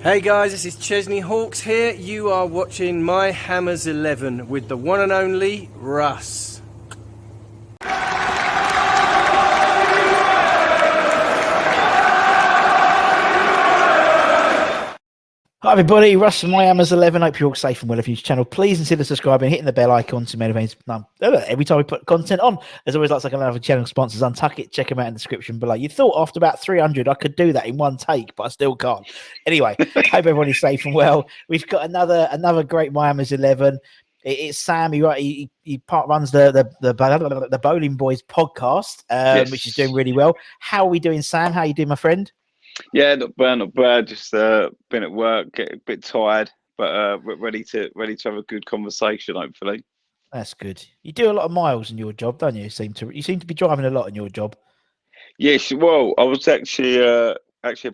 Hey guys, this is Chesney Hawks here. You are watching My Hammers 11 with the one and only Russ. Hi everybody, Russ from My Hammers 11. Hope you're all safe and well of your channel. Please consider subscribing, hitting the bell icon to notifications. Every time we put content on, there's always like another channel sponsors. Untuck it, check them out in the description below. You thought after about 300 I could do that in one take, but I still can't. Anyway, hope everybody's safe and well. We've got another great My Hammers 11. It's Sam. He runs the Boleyn Boys podcast, Yes. which is doing really well. How are we doing, Sam? How are you doing, my friend? Yeah, not bad, not bad. Just been at work, get a bit tired, but ready to have a good conversation. Hopefully. That's good. You do a lot of miles in your job, don't you? You seem to be driving a lot in your job. Yes. Well, I was actually a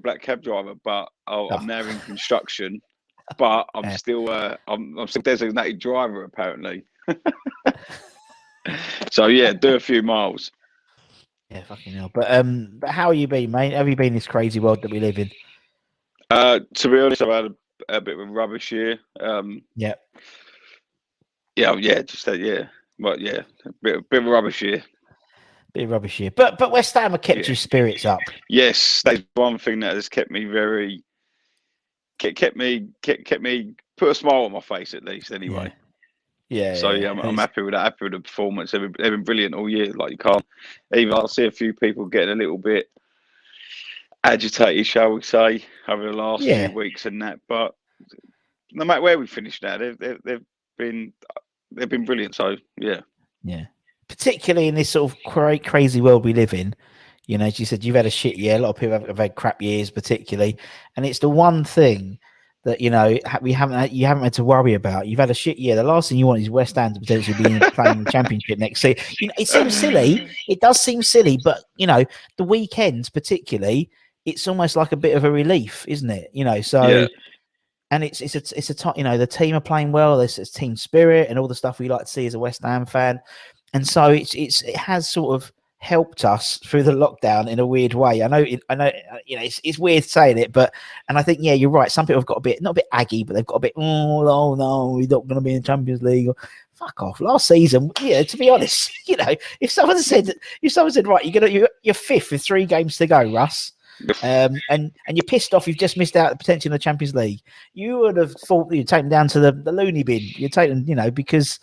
black cab driver, but I'm now in construction. But I'm still I'm still designated driver apparently. So yeah, do a few miles. Yeah, fucking hell. But how have you been, mate? Have you been in this crazy world that we live in? To be honest, I've had a bit of a rubbish year. Yeah. Just that. Yeah, but yeah, a bit of a rubbish year. Bit of rubbish here. But West Ham have kept your spirits up. Yes, that's one thing that has kept me kept me put a smile on my face at least. Anyway. Yeah. So yeah, I'm happy with that. Happy with the performance. They've been brilliant all year. Like you can't even. I see a few people getting a little bit agitated, shall we say, over the last few weeks and that. But no matter where we finish now, they've been brilliant. So yeah. Particularly in this sort of crazy world we live in. You know, as you said, you've had a shit year. A lot of people have had crap years, particularly, and it's the one thing that you haven't had to worry about. You've had a shit year. The last thing you want is West Ham to potentially be playing the Championship next season. You know, it seems silly. It does seem silly, but you know, the weekends particularly, it's almost like a bit of a relief, isn't it? You know, so. Yeah. And it's you know, the team are playing well. There's team spirit and all the stuff we like to see as a West Ham fan, and so it has sort of helped us through the lockdown in a weird way. I know, you know, it's weird saying it, and I think you're right. Some people have got a bit, not a bit aggy, but they've got a bit. Oh no, we're not going to be in the Champions League. Fuck off. Last season, to be honest, you know, if someone said right, you're fifth with 3 games to go, Russ. And you're pissed off. You've just missed out potentially in the Champions League. You would have thought you'd taken down to the loony bin. You're taking, you know, because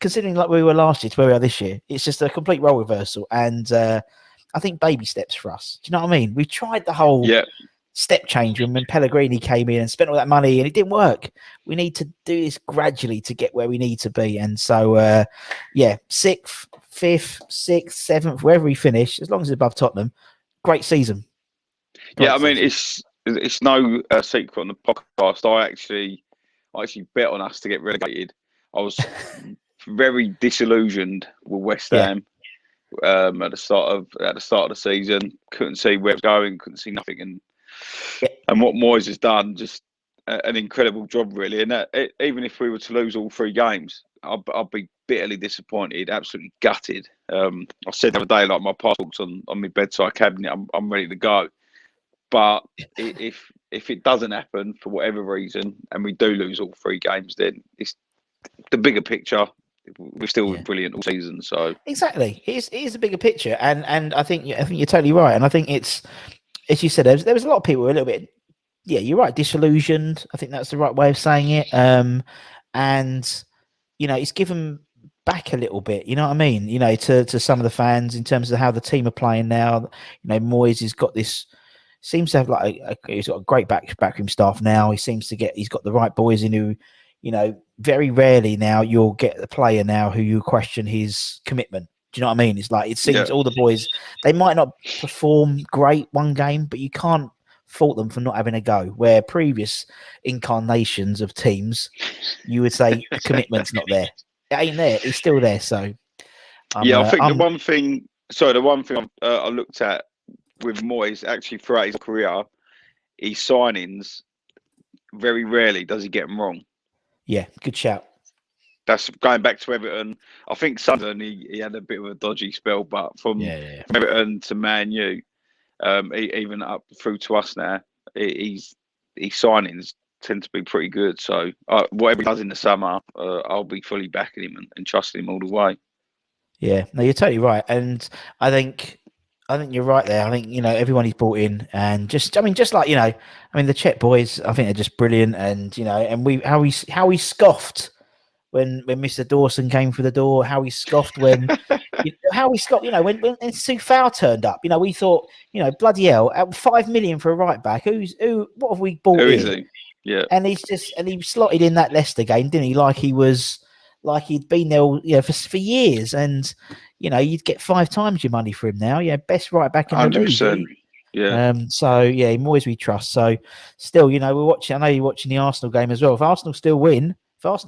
considering like we were last year to where we are this year, it's just a complete role reversal. And I think baby steps for us. Do you know what I mean? We tried the whole step change when Pellegrini came in and spent all that money, and it didn't work. We need to do this gradually to get where we need to be. And so, 6th, 5th, 6th, 7th, wherever we finish, as long as it's above Tottenham, great season. I mean, it's no secret on the podcast. I actually bet on us to get relegated. I was very disillusioned with West Ham at the start of the season. Couldn't see where it was going. Couldn't see nothing. And what Moyes has done, just an incredible job, really. And even if we were to lose all 3 games, I'd be bitterly disappointed, absolutely gutted. I said the other day, like my passport's on my bedside cabinet. I'm ready to go. But if it doesn't happen for whatever reason, and we do lose all 3 games, then it's the bigger picture. We're still brilliant all season. So exactly, it is a bigger picture, and I think you're totally right. And I think it's, as you said, there was a lot of people who were a little bit, you're right, disillusioned. I think that's the right way of saying it. And you know, it's given back a little bit. You know what I mean? You know, to some of the fans in terms of how the team are playing now. You know, Moyes has got this. Seems to have he's got a great backroom staff now. He's got the right boys in who, you know, very rarely now you'll get a player now who you question his commitment. Do you know what I mean? It's like, it seems all the boys, they might not perform great one game, but you can't fault them for not having a go. Where previous incarnations of teams, you would say the commitment's not there. It ain't there. It's still there. So I think the one thing I looked at with Moyes, actually throughout his career, his signings, very rarely does he get them wrong. Yeah, good shout. That's going back to Everton. I think Sunderland, he had a bit of a dodgy spell, but from Everton to Man U, even up through to us now, he's his signings tend to be pretty good. So whatever he does in the summer, I'll be fully backing him and trusting him all the way. Yeah, no, you're totally right, and I think you're right there. I think everyone he's brought in, and just like the Czech boys. I think they're just brilliant, and and how we scoffed when Mr. Dawson came through the door. How we scoffed when how we scoffed. When Sufal turned up. We thought bloody hell, 5 million for a right back. What have we bought Who here? is he? Yeah, And he slotted in that Leicester game, didn't he? Like he'd been there, for years, and you'd get 5 times your money for him now. Yeah, best right back in the 100%. league. Yeah. So yeah, Moyes we trust. So still, we're watching. I know you're watching the Arsenal game as well. If Arsenal win, we're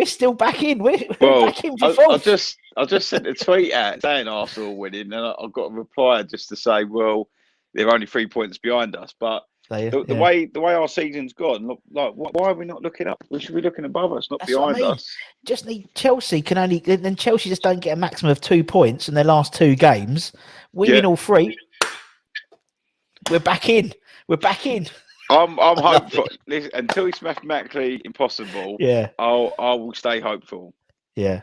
still back in. We're back in for fourth. I just sent a tweet out saying Arsenal winning, and I got a reply just to say, well, they're only 3 points behind us, but. The way our season's gone, like why are we not looking up? We should be looking above us, not behind us. Just need Chelsea then Chelsea just don't get a maximum of 2 points in their last 2 games. We win all 3. We're back in. I'm hopeful. Listen, until it's mathematically impossible. Yeah, I will stay hopeful. Yeah.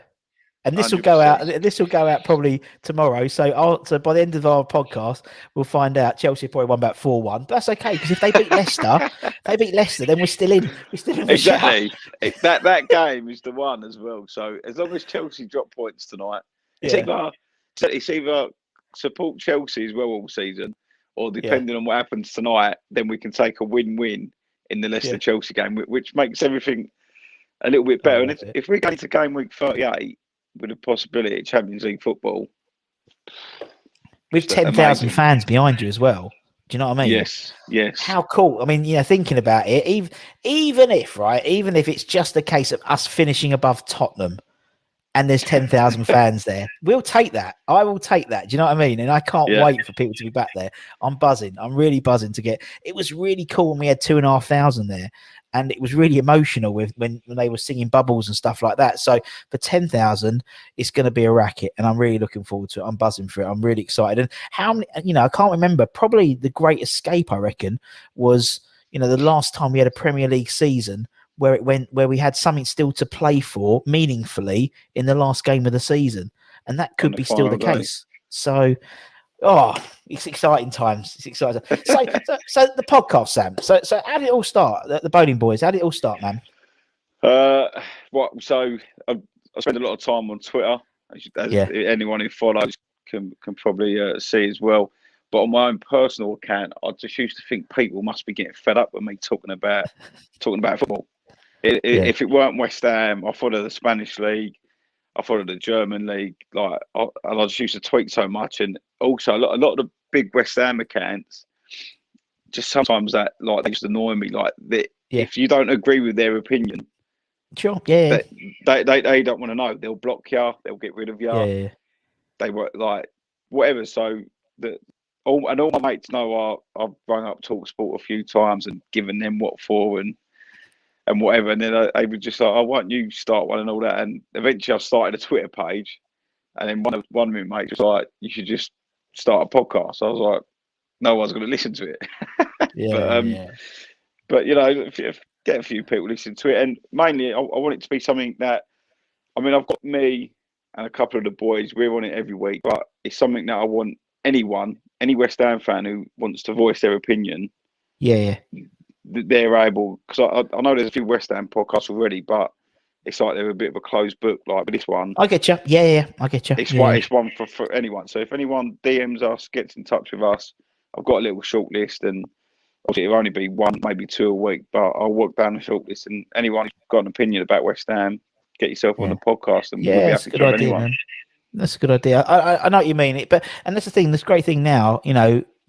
And this will 100%. go out. This will go out probably tomorrow. So by the end of our podcast, we'll find out Chelsea probably won about 4-1. But that's okay because if they beat Leicester, then we're still in. We're still in. Exactly. That game is the one as well. So as long as Chelsea drop points tonight, it's either support Chelsea as well all season, or depending on what happens tonight, then we can take a win-win in the Leicester Chelsea game, which makes everything a little bit better. And if we go into game week 38. With a possibility of Champions League football. With 10,000 fans behind you as well. Do you know what I mean? Yes. How cool. I mean, thinking about it, even if it's just a case of us finishing above Tottenham and there's 10,000 fans there, we'll take that. I will take that. Do you know what I mean? And I can't wait for people to be back there. I'm buzzing. I'm really buzzing to get. It was really cool when we had 2,500 there. And it was really emotional when they were singing Bubbles and stuff like that. So for 10,000, it's going to be a racket, and I'm really looking forward to it. I'm buzzing for it. I'm really excited. And how many? I can't remember. Probably the great escape, I reckon, was the last time we had a Premier League season where we had something still to play for meaningfully in the last game of the season, and that could be still the case. So. Oh, it's exciting times. It's exciting. So the podcast, Sam. So how did it all start? The Boleyn Boys. How did it all start, man? So I spend a lot of time on Twitter, as anyone who follows can probably see as well. But on my own personal account, I just used to think people must be getting fed up with me talking about football. If it weren't West Ham, I follow the Spanish league. I follow the German league, and I just used to tweet so much, and also a lot of the big West Ham accounts, just sometimes that they just annoy me. If you don't agree with their opinion, sure, they don't want to know. They'll block you. They'll get rid of you. Yeah. They were whatever. So all my mates know I've rung up TalkSport a few times and given them what for and whatever, and then they were just like, "Oh, why don't you start one?" and all that. And eventually, I started a Twitter page, and then one of my mates was like, "You should just start a podcast." I was like, "No one's going to listen to it." But get a few people listening to it, and mainly I want it to be something that, I've got me and a couple of the boys. We're on it every week, but it's something that I want any West Ham fan who wants to voice their opinion. They're able, because I know there's a few West Ham podcasts already, but it's like they're a bit of a closed book. Like with this one, I get you. Yeah, I get you. It's one for anyone. So if anyone DMs us, gets in touch with us, I've got a little short list, and obviously it'll only be 1, maybe 2 a week, but I'll work down the short list. And anyone who's got an opinion about West Ham, get yourself on the podcast, and we'll be happy to have anyone. Man. That's a good idea. I know what you mean. And that's the thing. This great thing now,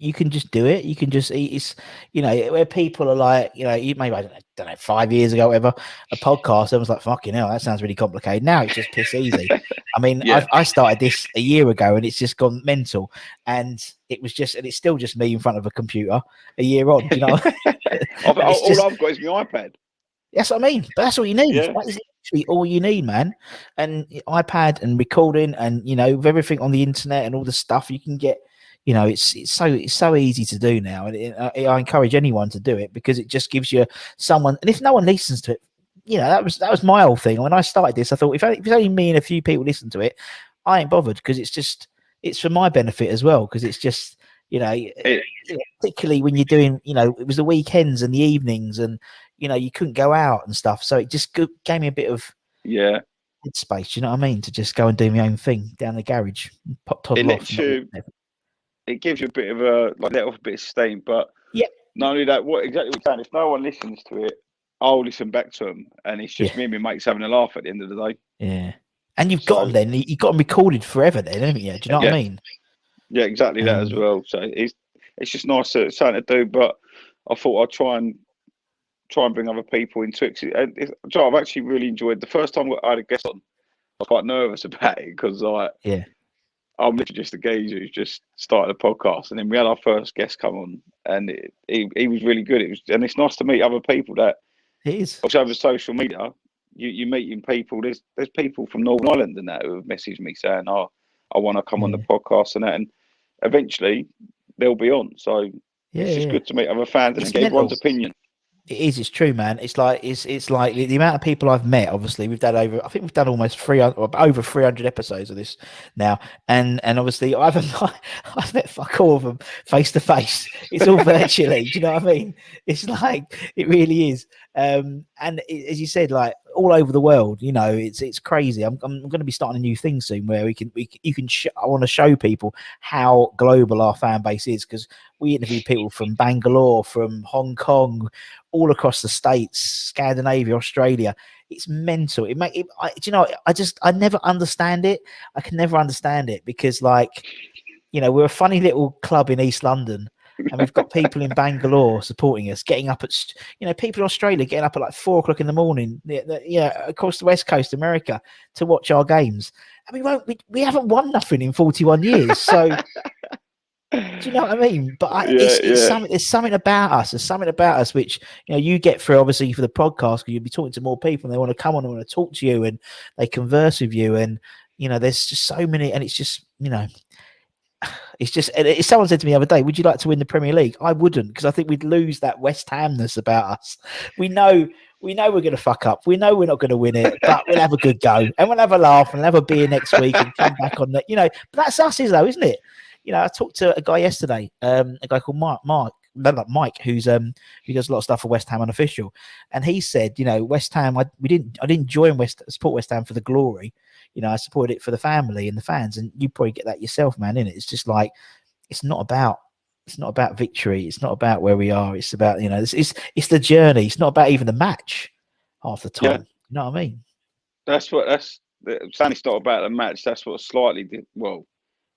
you can just do it. You can just it's where people are like, you maybe I don't know 5 years ago, whatever, a podcast. Everyone's like, fucking hell, that sounds really complicated. Now it's just piss easy. I started this a year ago, and it's just gone mental. And it's still just me in front of a computer a year on. All I've got is my iPad. That's what I mean. But that's all you need. Yeah. That is literally all you need, man. And iPad and recording, and with everything on the internet and all the stuff, you can get you know, it's so easy to do now, and I encourage anyone to do it because it just gives you someone. And if no one listens to it, you know, that was my whole thing. When I started this, I thought if it's only me and a few people listen to it, I ain't bothered because it's for my benefit as well because it's just, you know, particularly when you're doing, you know, it was the weekends and the evenings and, you know, you couldn't go out and stuff. So it just gave me a bit of space, you know what I mean? To just go and do my own thing down the garage, pop toddle off. It gives you a bit of a, like, let off a bit of steam, but not only that, what you're saying, if no one listens to it, I'll listen back to them, and it's just me and my mates having a laugh at the end of the day. Yeah. And you've got them then, you've got them recorded forever then, haven't you? Do you know what I mean? Yeah, exactly that as well. So it's just nice something to do, but I thought I'd try and bring other people into it. I've actually really enjoyed the first time I had a guest on. I was quite nervous about it because I'm literally just a geezer who's just started a podcast, and then we had our first guest come on, and he was really good. And it's nice to meet other people that. It is. Also over social media, you're meeting people. There's people from Northern Ireland and that who have messaged me saying, "Oh, I want to come on the podcast," and that, and eventually they'll be on. So it's just good to meet other fans and get everyone's opinion. It is. It's true, man. It's like the amount of people I've met. Obviously, we've done almost 300, over 300 episodes of this now, and obviously I've met fuck all of them face to face. It's all virtually. Do you know what I mean? It's like it really is. As you said, like all over the world, you know, it's crazy. I'm going to be starting a new thing soon where I want to show people how global our fan base is because we interview people from Bangalore, from Hong Kong, all across the States, Scandinavia, Australia. It's mental. I never understand it. I can never understand it because, like, you know, we're a funny little club in East London and we've got people in Bangalore supporting us, getting up at, you know, people in Australia getting up at like 4 o'clock in the morning, across the West Coast, America, to watch our games. And we haven't won nothing in 41 years. So, do you know what I mean? But there's something about us. There's something about us which, you know, you get through obviously for the podcast because you'll be talking to more people and they want to come on and want to talk to you and they converse with you. And, you know, there's just so many, and it's just, you know, it's just, if someone said to me the other day, would you like to win the Premier League? I wouldn't, because I think we'd lose that West Hamness about us. We know we're going to fuck up. We know we're not going to win it, but we'll have a good go and we'll have a laugh and have a beer next week and come back on that. You know, but that's us, isn't it? You know, I talked to a guy yesterday, a guy called Mike, who does a lot of stuff for West Ham Unofficial, and he said, you know, West Ham, I didn't join support West Ham for the glory. You know, I supported it for the family and the fans, and you probably get that yourself, man. Innit? It's just like it's not about victory. It's not about where we are. It's about, you know, it's the journey. It's not about even the match half the time. Yeah. You know what I mean? It's not about the match. That's what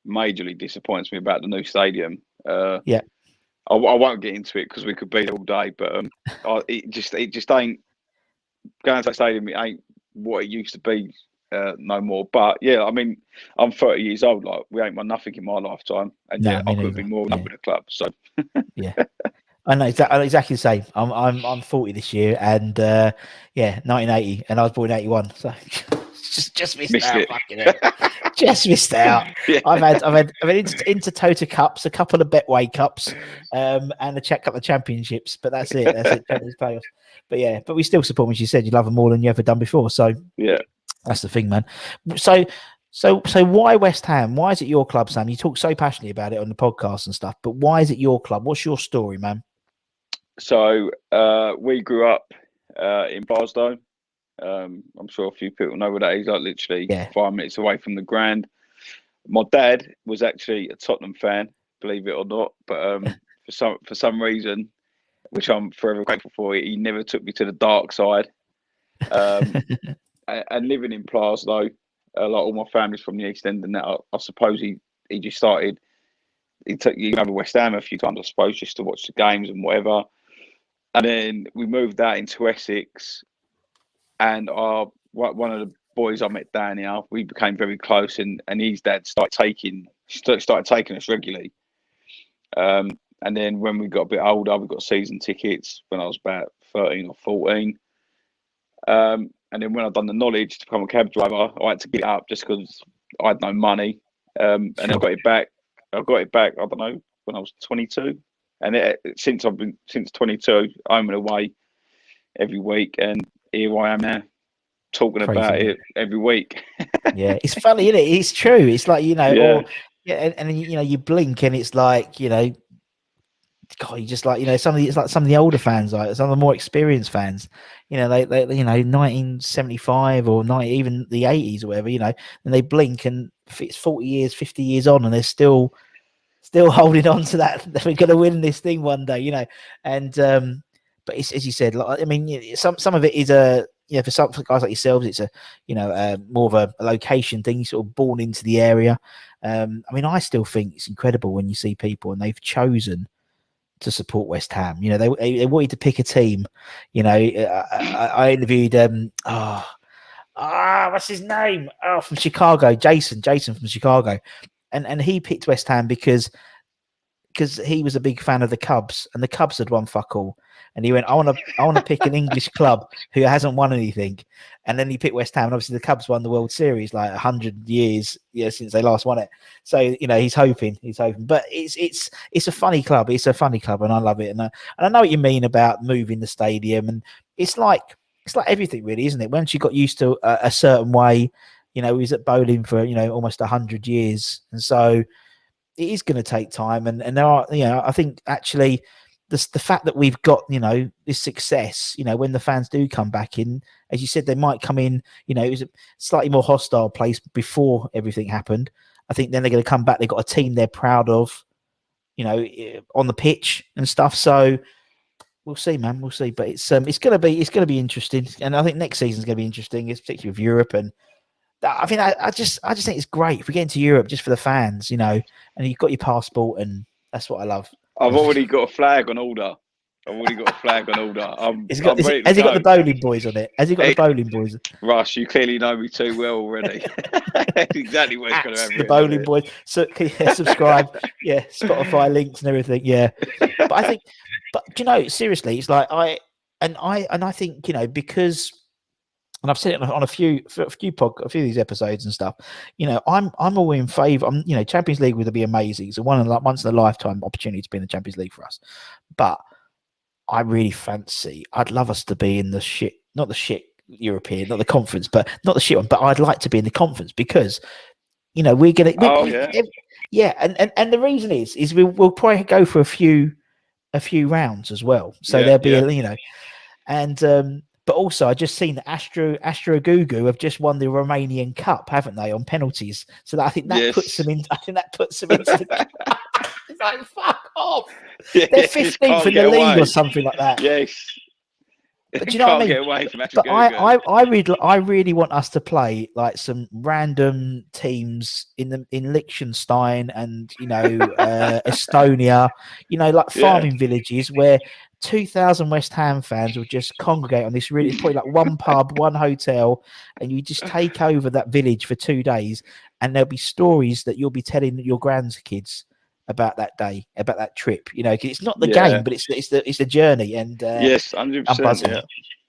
majorly disappoints me about the new stadium. I won't get into it because we could be there all day, but it just ain't going to that stadium. It ain't what it used to be. No more. But yeah, I mean, I'm 30 years old. Like, we ain't won nothing in my lifetime, and I could be more than with the club. So yeah, I know exactly the same. I'm 40 this year, and 1980, and I was born in 81, so just missed out. Fucking hell. Just missed out. Yeah. I've had Intertoto Cups, a couple of Betway Cups, and a couple of championships, but that's it. Champions playoffs. But yeah, but we still support, as you said, you love them more than you ever done before. So yeah. That's the thing, man. So why West Ham? Why is it your club, Sam? You talk so passionately about it on the podcast and stuff, but why is it your club? What's your story, man? So we grew up in Barsdale. I'm sure a few people know where that is. Like literally 5 minutes away from the Grand. My dad was actually a Tottenham fan, believe it or not, but for some reason, which I'm forever grateful for, he never took me to the dark side. And living in Plarslow, like all my family's from the East End, and that I suppose he just started. He took you over West Ham a few times, I suppose, just to watch the games and whatever. And then we moved out into Essex, and one of the boys I met down here, we became very close, and his dad started taking us regularly. And then when we got a bit older, we got season tickets when I was about 13 or 14. And then when I'd done the knowledge to become a cab driver, I had to get it up just because I had no money. And I got it back. I got it back. I don't know when I was 22, and since 22, home and away every week, and here I am now talking Crazy, about isn't it every week. Yeah, it's funny, isn't it? It's true. It's like, Yeah. or and then, you blink and it's like, God, you just like, it's like some of the older fans, like some of the more experienced fans, they 1975 or 90, even the 80s or whatever, and they blink and it's 40 years, 50 years on, and they're still holding on to that. We're going to win this thing one day, and but it's, as you said, like, I mean, some of it is for guys like yourselves, it's more of a location thing, sort of born into the area. I mean, I still think it's incredible when you see people and they've chosen to support West Ham. They wanted to pick a team. I interviewed what's his name? Oh, from Chicago, Jason from Chicago, and he picked West Ham because he was a big fan of the Cubs, and the Cubs had won fuck all. And he went, I want to pick an English club who hasn't won anything. And then he picked West Ham, and obviously the Cubs won the World Series like 100 years since they last won it. So he's hoping. But it's a funny club. It's a funny club, and I love it. And I know what you mean about moving the stadium, and it's like everything really, isn't it? Once you got used to a certain way, he was at Boleyn for almost 100 years, and so it is going to take time. And there are, I think actually the fact that we've got, this success, when the fans do come back in, as you said, they might come in, it was a slightly more hostile place before everything happened. I think then they're going to come back. They've got a team they're proud of, on the pitch and stuff. So we'll see, man. We'll see. But it's going to be interesting. And I think next season's going to be interesting, particularly with Europe. And I think I just think it's great if we get into Europe just for the fans, and you've got your passport, and that's what I love. I've already got a flag on order. I'm Has he got ready to the go. Boleyn Boys on it? Has he got the Boleyn Boys? Rush, you clearly know me too well already. Exactly where it's going to have the Boleyn Boys. So subscribe. Yeah, Spotify links and everything. Yeah, but I think, seriously, it's like I think because. And I've said it on a few of these episodes and stuff. I'm all in favour. Champions League would be amazing. It's a once in a lifetime opportunity to be in the Champions League for us. But I really fancy. I'd love us to be in not the shit European, not the conference, but not the shit one. But I'd like to be in the conference because we're gonna. And the reason is we'll probably go for a few rounds as well. So there'll be and. But also, I just seen that Astro Gugu have just won the Romanian Cup, haven't they, on penalties? So I think that puts them in. I think that puts them into the. It's like fuck off. They're 15th in the league or something like that. Yes. But do you know what I mean? Get away from Astro Gugu. I really want us to play like some random teams in Liechtenstein and Estonia, like farming villages where 2,000 West Ham fans will just congregate on this it's probably like one pub, one hotel, and you just take over that village for 2 days, and there'll be stories that you'll be telling your grandkids about that day, about that trip. 'Cause it's not the game, but it's the journey. And yes, 100%. I'm buzzing.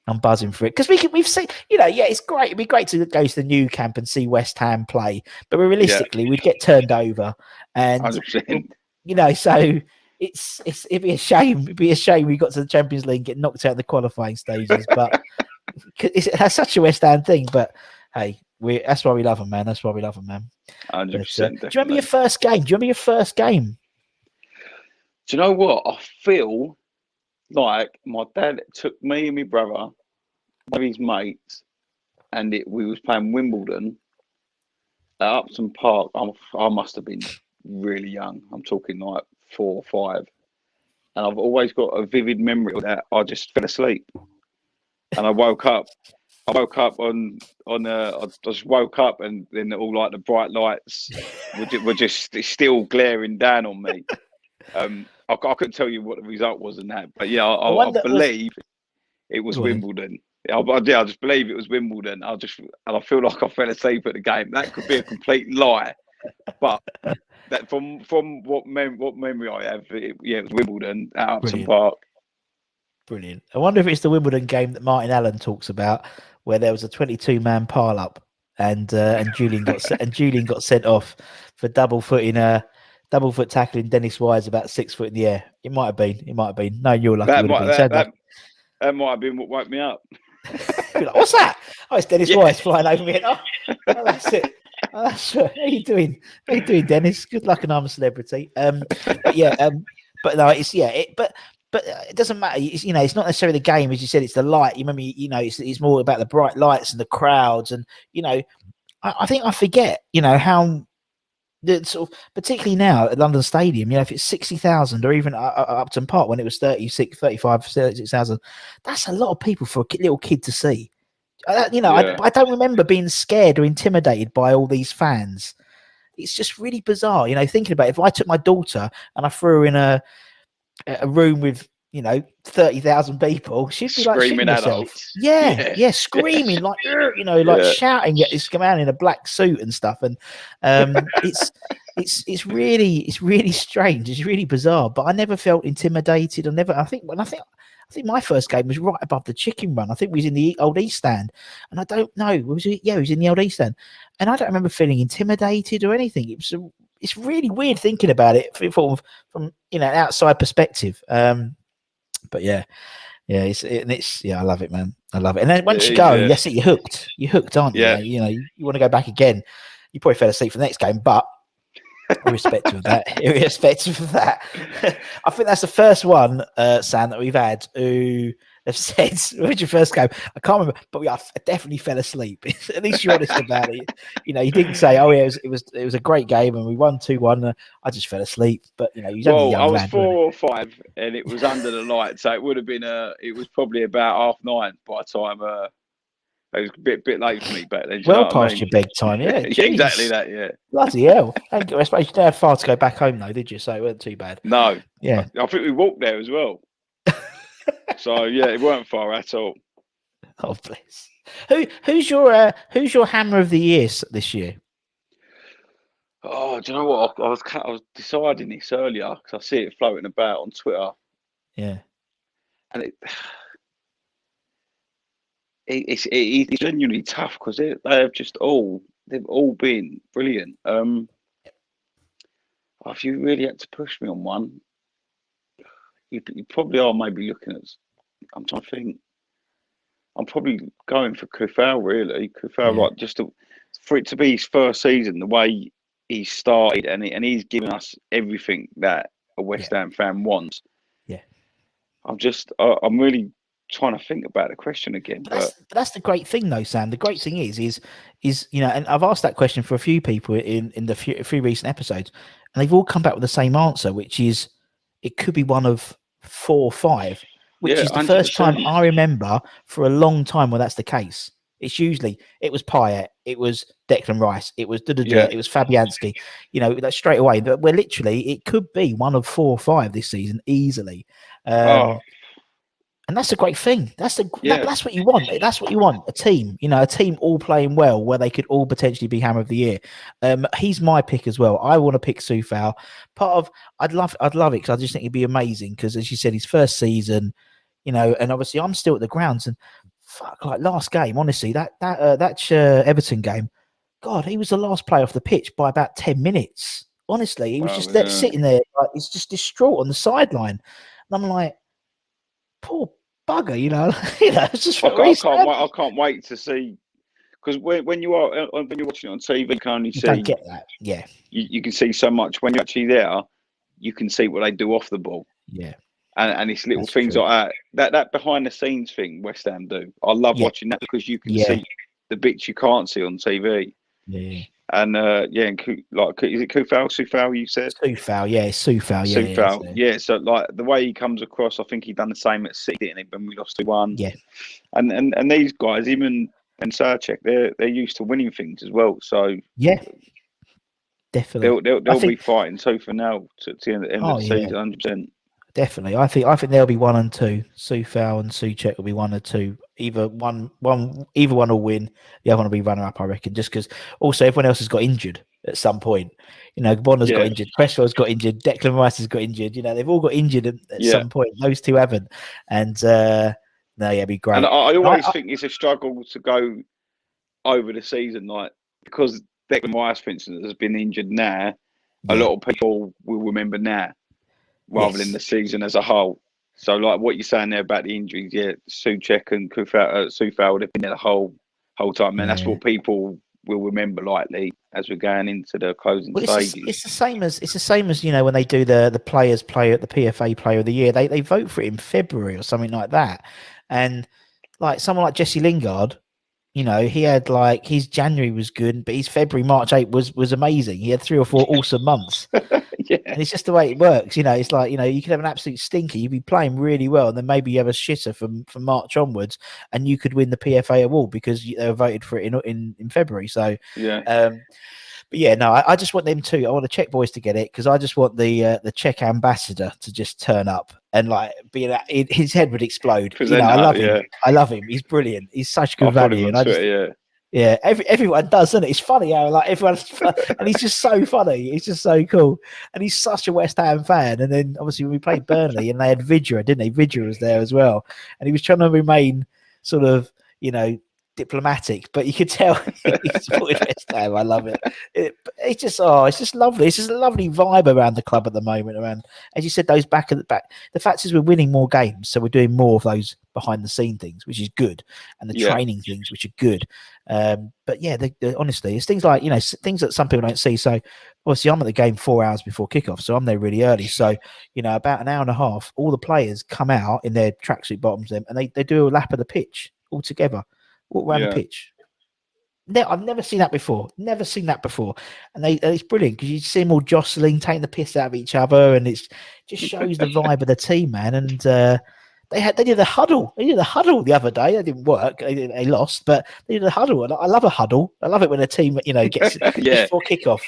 I'm buzzing for it because we've seen, it's great. It'd be great to go to the new camp and see West Ham play, but realistically, we'd get turned over, and 100%. So it'd be a shame. It'd be a shame we got to the Champions League and get knocked out in the qualifying stages, but that's such a West Ham thing. But hey, that's why we love them, man. 100%. Do you remember your first game? Do you know what? I feel like my dad took me and my brother, one of his mates, and we was playing Wimbledon at Upton Park. I must have been really young. I'm talking like 4 or 5. And I've always got a vivid memory of that. I just fell asleep. And I woke up. I just woke up, and then all like the bright lights were just still glaring down on me. I couldn't tell you what the result was in that, but yeah, I believe it was Wimbledon. I just believe it was Wimbledon. I feel like I fell asleep at the game. That could be a complete lie, but that from what memory I have, it was Wimbledon at Upton Park. Brilliant. I wonder if it's the Wimbledon game that Martin Allen talks about, where there was a 22-man pile up, and Julian got sent off for double footing double foot tackling Dennis Wise about 6 foot in the air. It might have been. It might have been. No, you're lucky. That Would have might been. Sounds like that might have been what woke me up. you're like, what's that? Oh, it's Dennis Yeah. Wise flying over me. Oh, that's it. Oh, that's right. How you doing? How you doing, Dennis? Good luck, and I'm a celebrity. But yeah, but no, it's but it doesn't matter. It's, it's not necessarily the game, as you said. It's the light. You remember, it's more about the bright lights and the crowds, and I think I forget, how. The sort of, particularly now at London Stadium, if it's 60,000 or even Upton Park when it was 36, 35, 36,000, that's a lot of people for a little kid to see. I don't remember being scared or intimidated by all these fans. It's just really bizarre, thinking about it. If I took my daughter and I threw her in a room with 30,000 people, she'd be like shitting Screaming herself. adults. Yeah, screaming like shouting at this man in a black suit and stuff. And it's really strange. It's really bizarre. But I never felt intimidated. I think my first game was right above the chicken run. I think we was in the old East Stand, and I don't know. Was it? Yeah, it was in the old East Stand, and I don't remember feeling intimidated or anything. It's really weird thinking about it from an outside perspective. But yeah, I love it, man. I love it. And then once you go, yes, you're hooked. You're hooked, aren't you? Yeah. You want to go back again. You probably fell asleep for the next game, but irrespective of that, I think that's the first one, Sam, that we've had who have said, "When's your first game?" I can't remember, but I definitely fell asleep. At least you're honest about it. You didn't say, "Oh yeah, it was a great game and we won 2-1." I just fell asleep. But you was only a young I was lad, 4 or 5, and it was under the light, so it would have been it was probably about 9:30 by the time. It was a bit late for me back then. Well past your bedtime, yeah. Exactly that, yeah. Bloody hell! I suppose you didn't have far to go back home though, did you? So it wasn't too bad. No, yeah. I think we walked there as well. So yeah, it weren't far at all. Oh bless. Who's your hammer of the year this year? Oh, do you know what? I was deciding this earlier because I see it floating about on Twitter. Yeah, and it's genuinely tough because they've all been brilliant. If you really had to push me on one, you probably are maybe looking at. I'm trying to think. I'm probably going for Kufal, really. Kufal, like for it to be his first season, the way he started, and he's given us everything that a West Ham fan wants. Yeah, I'm really trying to think about the question again. But that's the great thing, though, Sam. The great thing is and I've asked that question for a few people in the few recent episodes, and they've all come back with the same answer, which is it could be one of 4 or 5. Which is the 100%. first time I remember for a long time where that's the case. It's usually it was Payet, it was Declan Rice, it was it was Fabianski. That straight away. But we're literally it could be one of 4 or 5 this season easily. And that's a great thing. That's what you want. That's what you want. A team, a team all playing well, where they could all potentially be hammer of the year. He's my pick as well. I want to pick Soufal. I'd love it because I just think it'd be amazing. Because as you said, his first season, and obviously I'm still at the grounds and like last game. Honestly, that Everton game, God, he was the last player off the pitch by about 10 minutes. Honestly, he was sitting there, like he's just distraught on the sideline, and I'm like, poor bugger, it's just I can't wait to see, because when you're watching it on TV, you can only see. Don't get that. Yeah, you can see so much. When you're actually there, you can see what they do off the ball. Yeah, and it's little things like that behind the scenes thing West Ham do. I love watching that because you can see the bits you can't see on TV. Yeah. And is it Soufal you said? Soufal, yeah, Soufal, yeah. Soufal, yeah. So like the way he comes across, I think he done the same at City, didn't he, when we lost 2-1. Yeah. And these guys, even and Sarchek, they're used to winning things as well. So yeah, definitely they'll be fighting tooth and nail to the end of the season, 100%. Definitely, I think they'll be 1 and 2. Soufal and Souček will be 1 or 2. Either one will win. The other one will be runner up, I reckon. Just because also everyone else has got injured at some point. Bonner's got injured, Cresswell's got injured, Declan Rice has got injured. They've all got injured at some point. Those two haven't. And it'd be great. And I always think it's a struggle to go over the season, like because Declan Rice, for instance, has been injured now, a lot of people will remember now rather than the season as a whole. So, like what you're saying there about the injuries, Souček and Soufal have been there the whole time, man. That's what people will remember likely as we're going into the closing stages. It's the same as when they do the players player at the PFA Player of the Year. They vote for it in February or something like that, and like someone like Jesse Lingard. He had his January was good, but his February, March, April was amazing. He had 3 or 4 awesome months. And it's just the way it works. It's like, you could have an absolute stinker. You'd be playing really well, and then maybe you have a shitter from March onwards, and you could win the PFA award because they were voted for it in February. So, but yeah, no, I just want them to. I want the Czech boys to get it because I just want the Czech ambassador to just turn up and his head would explode. I love him. I love him. He's brilliant. He's such good value. And everyone does, isn't it? It's funny how everyone's and he's just so funny. He's just so cool, and he's such a West Ham fan. And then obviously when we played Burnley and they had Vidra, didn't they? Vidra was there as well, and he was trying to remain sort of diplomatic, but you could tell he supported West Ham. I love it. It's just lovely. It's just a lovely vibe around the club at the moment. Around, as you said, those back at the back. The fact is, we're winning more games, so we're doing more of those behind the scene things, which is good, and the training things, which are good. But yeah, honestly, it's things like things that some people don't see. So obviously, I'm at the game 4 hours before kickoff, so I'm there really early. So about an hour and a half, all the players come out in their tracksuit bottoms, and they do a lap of the pitch all together. Walk around the pitch. I've never seen that before. And it's brilliant because you see them all jostling, taking the piss out of each other, and it just shows the vibe of the team, man. And they did a huddle. They did a huddle the other day. It didn't work. They lost, but they did a huddle. And I love a huddle. I love it when a team gets before kickoff.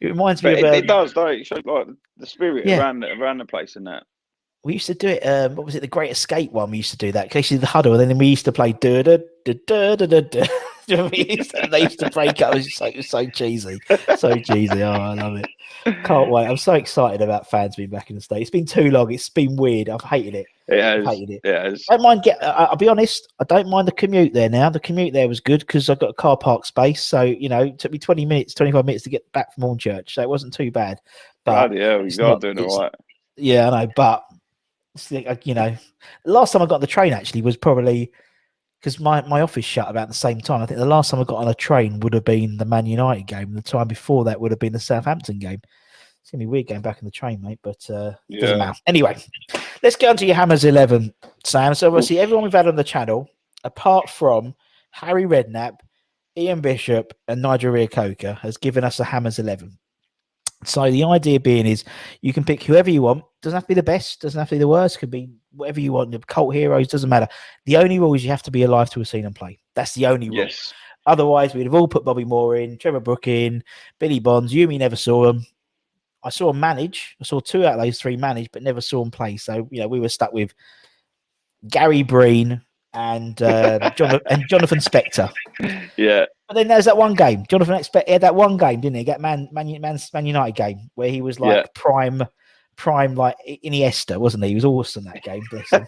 It reminds me of it does, don't it? It shows like the spirit around the place and that. We used to do it. What was it? The Great Escape one. We used to do that. Occasionally the huddle, and then we used to play da da da da da da da. They used to break up. It was so cheesy, so cheesy. Oh, I love it. Can't wait. I'm so excited about fans being back in the States. It's been too long. It's been weird. I've hated it. I've hated it. I don't mind. I'll be honest. I don't mind the commute there now. The commute there was good because I got a car park space. So it took me 20 minutes, 25 minutes to get back from Hornchurch. So it wasn't too bad. But you are doing all right. Yeah, I know, but. Last time I got on the train actually was probably because my office shut about the same time. I think the last time I got on a train would have been the Man United game. The time before that would have been the Southampton game. It's gonna be weird going back on the train, mate, but it doesn't matter. Anyway, let's get on to your Hammers 11, Sam. So obviously everyone we've had on the channel, apart from Harry Redknapp, Ian Bishop, and Nigel Reo-Coker, has given us a Hammers 11. So the idea being is you can pick whoever you want. Doesn't have to be the best. Doesn't have to be the worst. Could be whatever you want. The cult heroes. Doesn't matter. The only rule is you have to be alive to have seen them play. That's the only rule. Yes. Otherwise, we'd have all put Bobby Moore in, Trevor Brooke in, Billy Bonds. Yumi never saw them. I saw them manage. I saw 2 out of those 3 manage, but never saw them play. So we were stuck with Gary Breen and Jonathan Spector. Yeah. But then there's that one game. Jonathan Spector had that one game, didn't he? That Man United game where he was like prime like Iniesta, wasn't he? He was awesome that game. Bless him.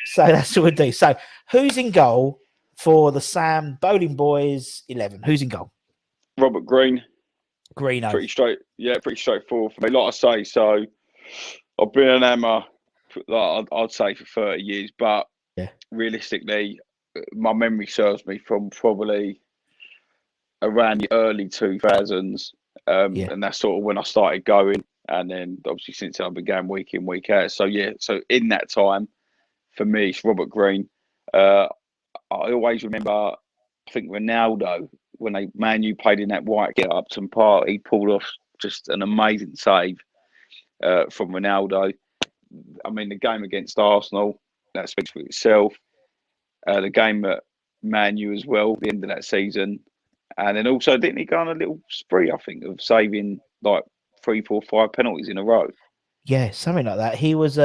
So that's what we do. So who's in goal for the Sam Boleyn Boys 11? Who's in goal? Robert Green. Greeno. Pretty straightforward for me. Like I say, so I've been an Hammer, I'd say for 30 years, but realistically, my memory serves me from probably around the early 2000s, and that's sort of when I started going, and then obviously since then I've been going week in, week out. So so in that time, for me, it's Robert Green. I always remember, I think Ronaldo, when Man U played in that white kit at Upton Park, he pulled off just an amazing save from Ronaldo. I mean, the game against Arsenal, that speaks for itself. The game at Man U as well, the end of that season. And then also, didn't he go on a little spree, I think, of saving like 3, 4, 5 penalties in a row? Yeah, something like that. He was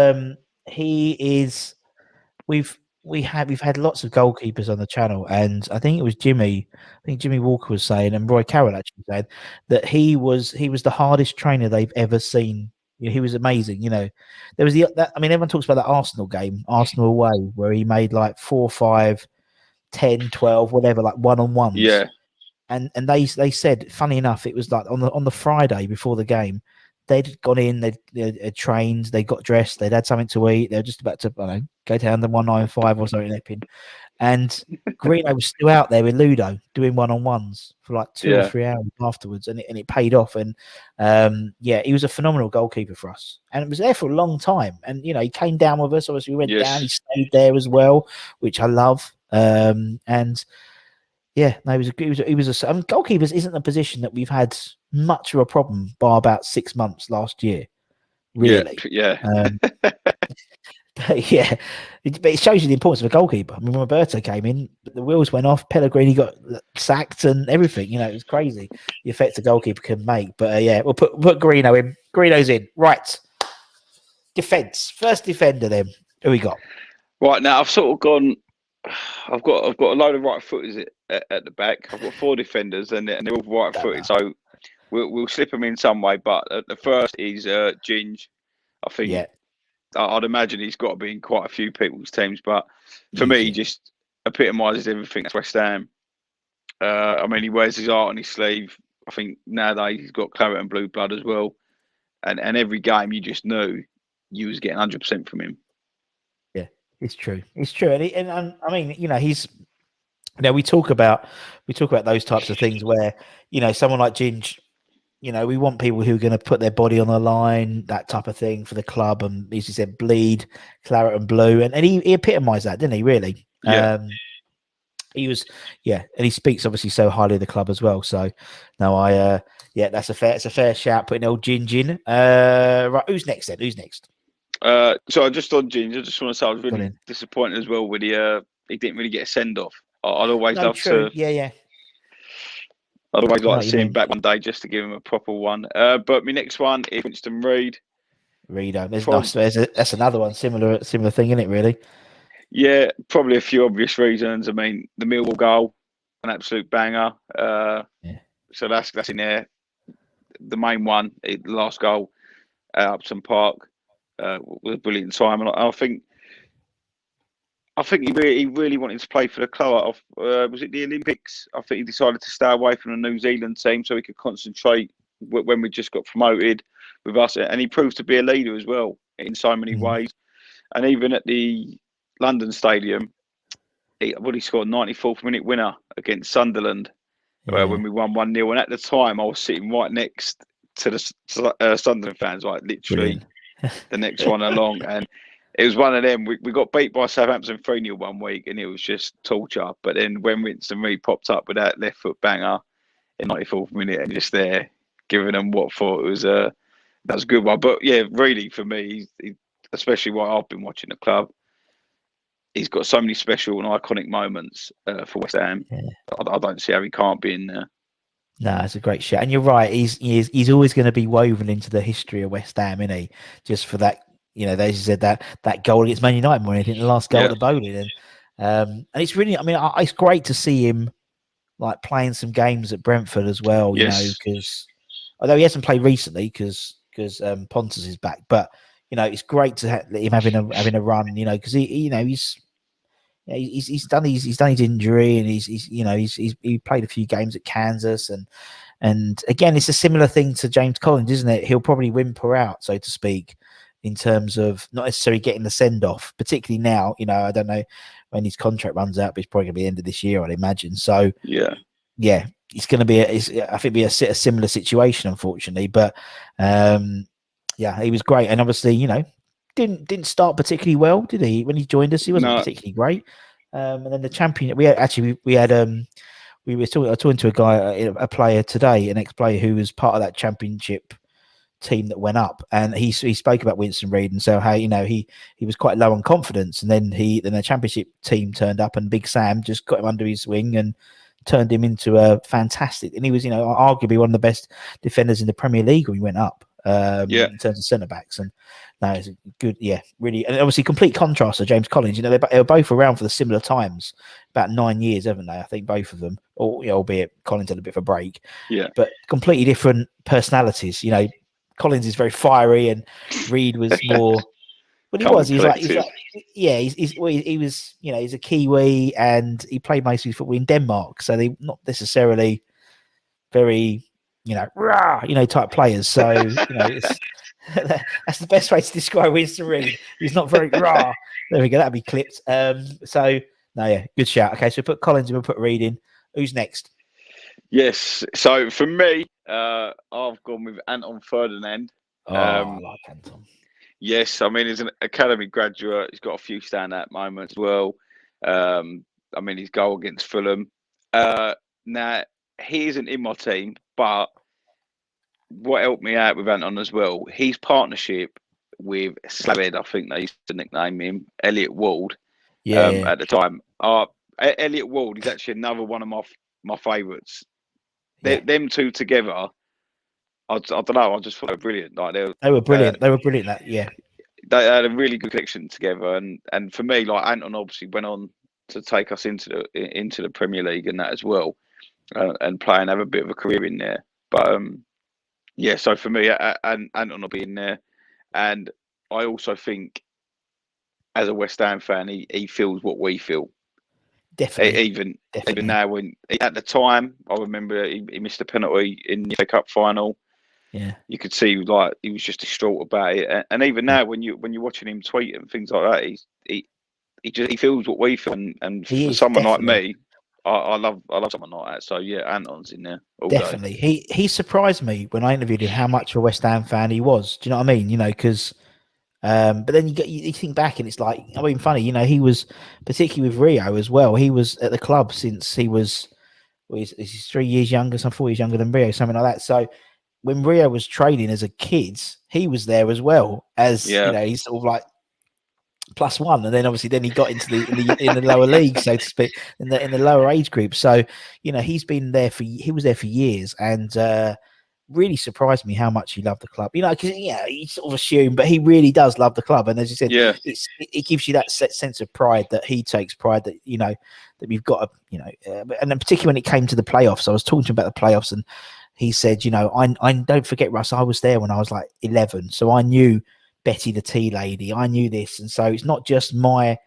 we've had lots of goalkeepers on the channel, and I think it was Jimmy Walker was saying, and Roy Carroll actually said that he was the hardest trainer they've ever seen. He was amazing. There was everyone talks about that Arsenal game, Arsenal away, where he made like 4, 5, 10, 12, whatever, like one-on-ones. Yeah. and they said, funny enough, it was like on the Friday before the game, they'd gone in, they'd trained, they got dressed, they'd had something to eat, they were just about to go down the 195 or something in Epping, and Greeno was still out there with Ludo doing one-on-ones for like 2 or 3 hours afterwards, and it paid off. And he was a phenomenal goalkeeper for us, and it was there for a long time. And he came down with us. Obviously, we went down. He stayed there as well, which I love. And yeah, no, he was a goalkeepers isn't a position that we've had much of a problem by about 6 months last year, really. But yeah, it shows you the importance of a goalkeeper. I mean, when Roberto came in, the wheels went off. Pellegrini got sacked and everything. It was crazy the effect a goalkeeper can make. But we'll put Greeno in. Greeno's in. Right. Defence. First defender then. Who we got? Right, now I've sort of gone. I've got a load of right footers at the back. I've got 4 defenders and they're all right footed. So we'll slip them in some way. But the first is Ginge. I think. Yeah. I'd imagine he's got to be in quite a few people's teams, but for me, he just epitomises everything that's West Ham. I mean, he wears his heart on his sleeve. I think nowadays he's got claret and blue blood as well. And every game you just knew you was getting 100% from him. Yeah, it's true. It's true. And I mean, he's. We talk about those types of things where someone like Ginge. We want people who are going to put their body on the line, that type of thing for the club, and as you said, bleed, claret and blue, and he epitomised that, didn't he? Really, yeah. He was, and he speaks obviously so highly of the club as well. So, no, it's a fair shout putting old Ginge in. Right, who's next then? Who's next? So just on Ginge, I just want to say I was really disappointed as well with he didn't really get a send off. I'd always love to. Yeah. I'd always like to see him back one day just to give him a proper one. But my next one is Winston Reid. That's another one, similar thing, isn't it, really? Yeah, probably a few obvious reasons. I mean, the Millwall goal, an absolute banger. So that's in there. The main one, the last goal at Upton Park, was a brilliant time. And I think he really wanted to play for the club. Was it the Olympics? I think he decided to stay away from the New Zealand team so he could concentrate when we just got promoted with us. And he proved to be a leader as well in so many ways. And even at the London Stadium, he scored a 94th minute winner against Sunderland when we won 1-0. And at the time, I was sitting right next to the Sunderland fans, like literally the next one along. And it was one of them. We got beat by Southampton 3-0 one week, and it was just torture. But then when Winston Reid popped up with that left foot banger in 94th minute and just there giving them what for, it was that was a good one. But yeah, really for me, he, especially what I've been watching the club, he's got so many special and iconic moments for West Ham. Yeah. I don't see how he can't be in there. No, it's a great shot, and you're right. He's always going to be woven into the history of West Ham, isn't he? Just for that. They said that goal against Man United more than anything, the last goal at the Boleyn, and it's really, I mean, it's great to see him like playing some games at Brentford as well. Because although he hasn't played recently, because Pontus is back, but it's great to have him having a run. Because he he's done his injury, and he played a few games at Kansas, and again, it's a similar thing to James Collins, isn't it? He'll probably whimper out, so to speak, in terms of not necessarily getting the send-off, particularly now. I don't know when his contract runs out, but it's probably going to be the end of this year, I'd imagine. So, it's going to be, I think, a similar situation, unfortunately. But, he was great. And obviously, didn't start particularly well, did he? When he joined us, he wasn't particularly great. And then the champion, we were talking to a guy, a player today, an ex-player who was part of that championship team that went up, and he spoke about Winston Reid and so how he was quite low on confidence, and then the championship team turned up, and Big Sam just got him under his wing and turned him into a fantastic, and he was arguably one of the best defenders in the Premier League when he went up in terms of centre backs. And no, it's a good, really, and obviously complete contrast to James Collins. They were both around for the similar times, about 9 years, haven't they? I think both of them, albeit Collins had a bit of a break, but completely different personalities. Collins is very fiery, and Reid was more. Well, he was. He's a Kiwi, and he played most of his football in Denmark, so they not necessarily very, rah, type players. So, it's, that's the best way to describe Winston Reid. He's not very rah. There we go. That'll be clipped. So, no, yeah, good shout. Okay, so we put Collins and we'll put Reid in. Who's next? Yes. So for me, I've gone with Anton Ferdinand. I like Anton. Yes, I mean he's an academy graduate. He's got a few standout moments as well. I mean his goal against Fulham. Now he isn't in my team, but what helped me out with Anton as well, his partnership with Slabhead, I think they used to nickname him, Elliot Ward. Yeah. At the time, Elliot Ward is actually another one of my favourites. Them two together, I don't know. I just thought they were brilliant. Like they were brilliant. They were brilliant. They had a really good connection together, and for me, like Anton obviously went on to take us into the Premier League and that as well, and play and have a bit of a career in there. But yeah, so for me, and Anton will be in there, and I also think as a West Ham fan, he feels what we feel. Definitely. Even now, when at the time, I remember he missed a penalty in the FA Cup final. Yeah, you could see like he was just distraught about it, and even now when you're watching him tweet and things like that, he feels what we feel, and for someone like me, I love someone like that. So yeah, Anton's in there all definitely. day. He surprised me when I interviewed him how much of a West Ham fan he was. Do you know what I mean? Because. But then you think back and it's like, I mean, funny, he was particularly with Rio as well. He was at the club since he was, he's 3 years younger, some 4 years younger than Rio, something like that. So when Rio was training as a kid, he was there as well as, he's sort of like +1. And then obviously he got into in the lower league, so to speak, in the lower age group. So, he was there for years, and, really surprised me how much he loved the club. Because he sort of assumed, but he really does love the club. And as you said, it gives you that sense of pride that he takes pride that that we've got and then particularly when it came to the playoffs, I was talking to him about the playoffs, and he said, I don't forget, Russ, I was there when I was like 11, so I knew Betty the tea lady, I knew this, and so it's not just I'll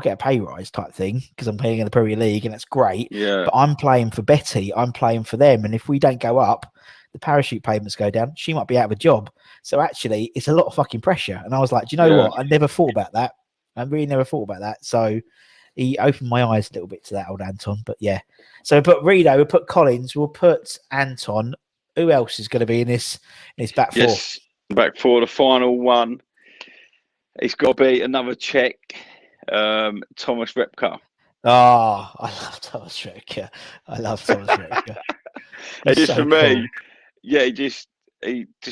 get a pay rise type thing because I'm playing in the Premier League and that's great. Yeah. But I'm playing for Betty, I'm playing for them, and if we don't go up, the parachute payments go down, she might be out of a job. So actually, it's a lot of fucking pressure. And I was like, do you know what? I never thought about that. I really never thought about that. So he opened my eyes a little bit to that, old Anton. But yeah. So we put Rido, we'll put Collins, we'll put Anton. Who else is going to be in this back four? Yes, back four, the final one. It's got to be another Czech, Thomas Repka. Oh, I love Thomas Repka. It's just for me, yeah, he just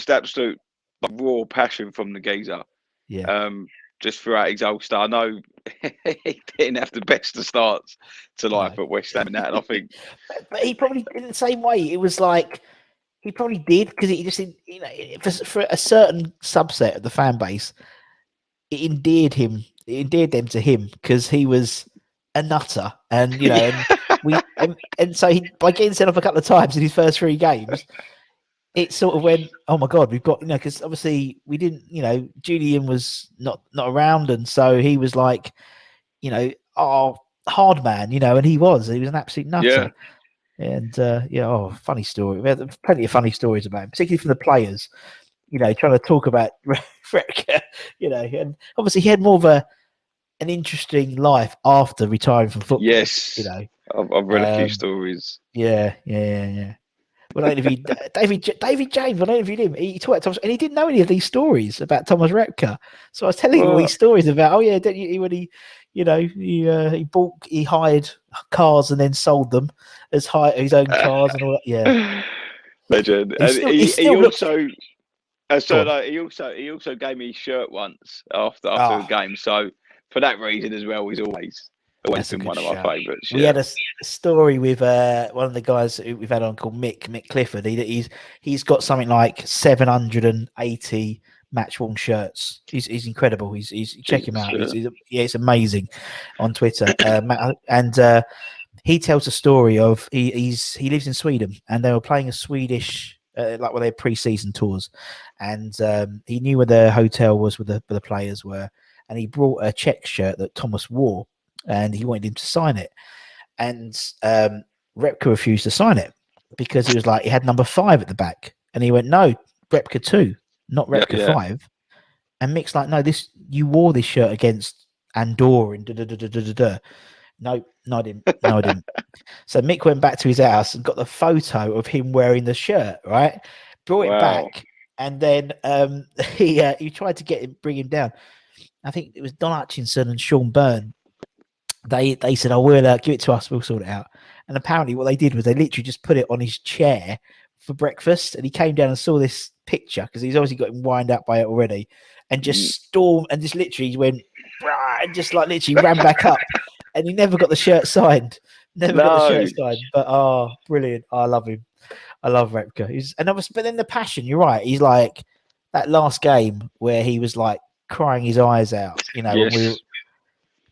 absolute raw passion from the geezer. Yeah. Just throughout his whole start. I know he didn't have the best of starts to life at West Ham and that, and I think. But he probably in the same way. It was like he probably did because he just, for a certain subset of the fan base, it endeared them to him because he was a nutter, and and so by getting sent off a couple of times in his first 3 games, it sort of went, oh my god, we've got because obviously we didn't, Julian was not around, and so he was like, hard man, and he was an absolute nutter. And funny story. We had plenty of funny stories about him, particularly from the players. Trying to talk about Repka, and obviously he had more of an interesting life after retiring from football. Yes, I've read a few stories. Yeah. When I interviewed David James, when I interviewed him, he talked about Thomas, and he didn't know any of these stories about Thomas Repka. So I was telling him all these stories about, when he hired cars and then sold them as his own cars and all that. Yeah, legend. He also gave me his shirt once after a game. So for that reason as well, he's always been one of my favourites. We had a story with one of the guys who we've had on called Mick Clifford. He's got something like 780 match-worn shirts. He's incredible. He's check him out. It's amazing on Twitter. And he tells a story of he lives in Sweden, and they were playing a Swedish like one of their pre-season tours, and he knew where the hotel was where the players were, and he brought a Czech shirt that Thomas wore, and he wanted him to sign it, and Repka refused to sign it. because he was like, he had number 5 at the back. And he went, no, replica 2, not replica Yeah. 5. And Mick's like, no, you wore this shirt against Andorra and da-da-da-da-da-da. No, I didn't. No, I didn't. So Mick went back to his house and got the photo of him wearing the shirt, right? Brought it Wow. back. And then he tried to bring him down. I think it was Don Hutchinson and Sean Byrne. They said, "Oh, we'll give it to us. We'll sort it out." And apparently, what they did was they literally just put it on his chair for breakfast. And he came down and saw this picture because he's obviously got him wind up by it already, and just stormed and just literally went and just like literally ran back up. And he never got the shirt signed. Got the shirt signed. But brilliant! I love him. I love Repka. But then the passion. You're right. He's like that last game where he was like crying his eyes out. You know, Yes. when we were,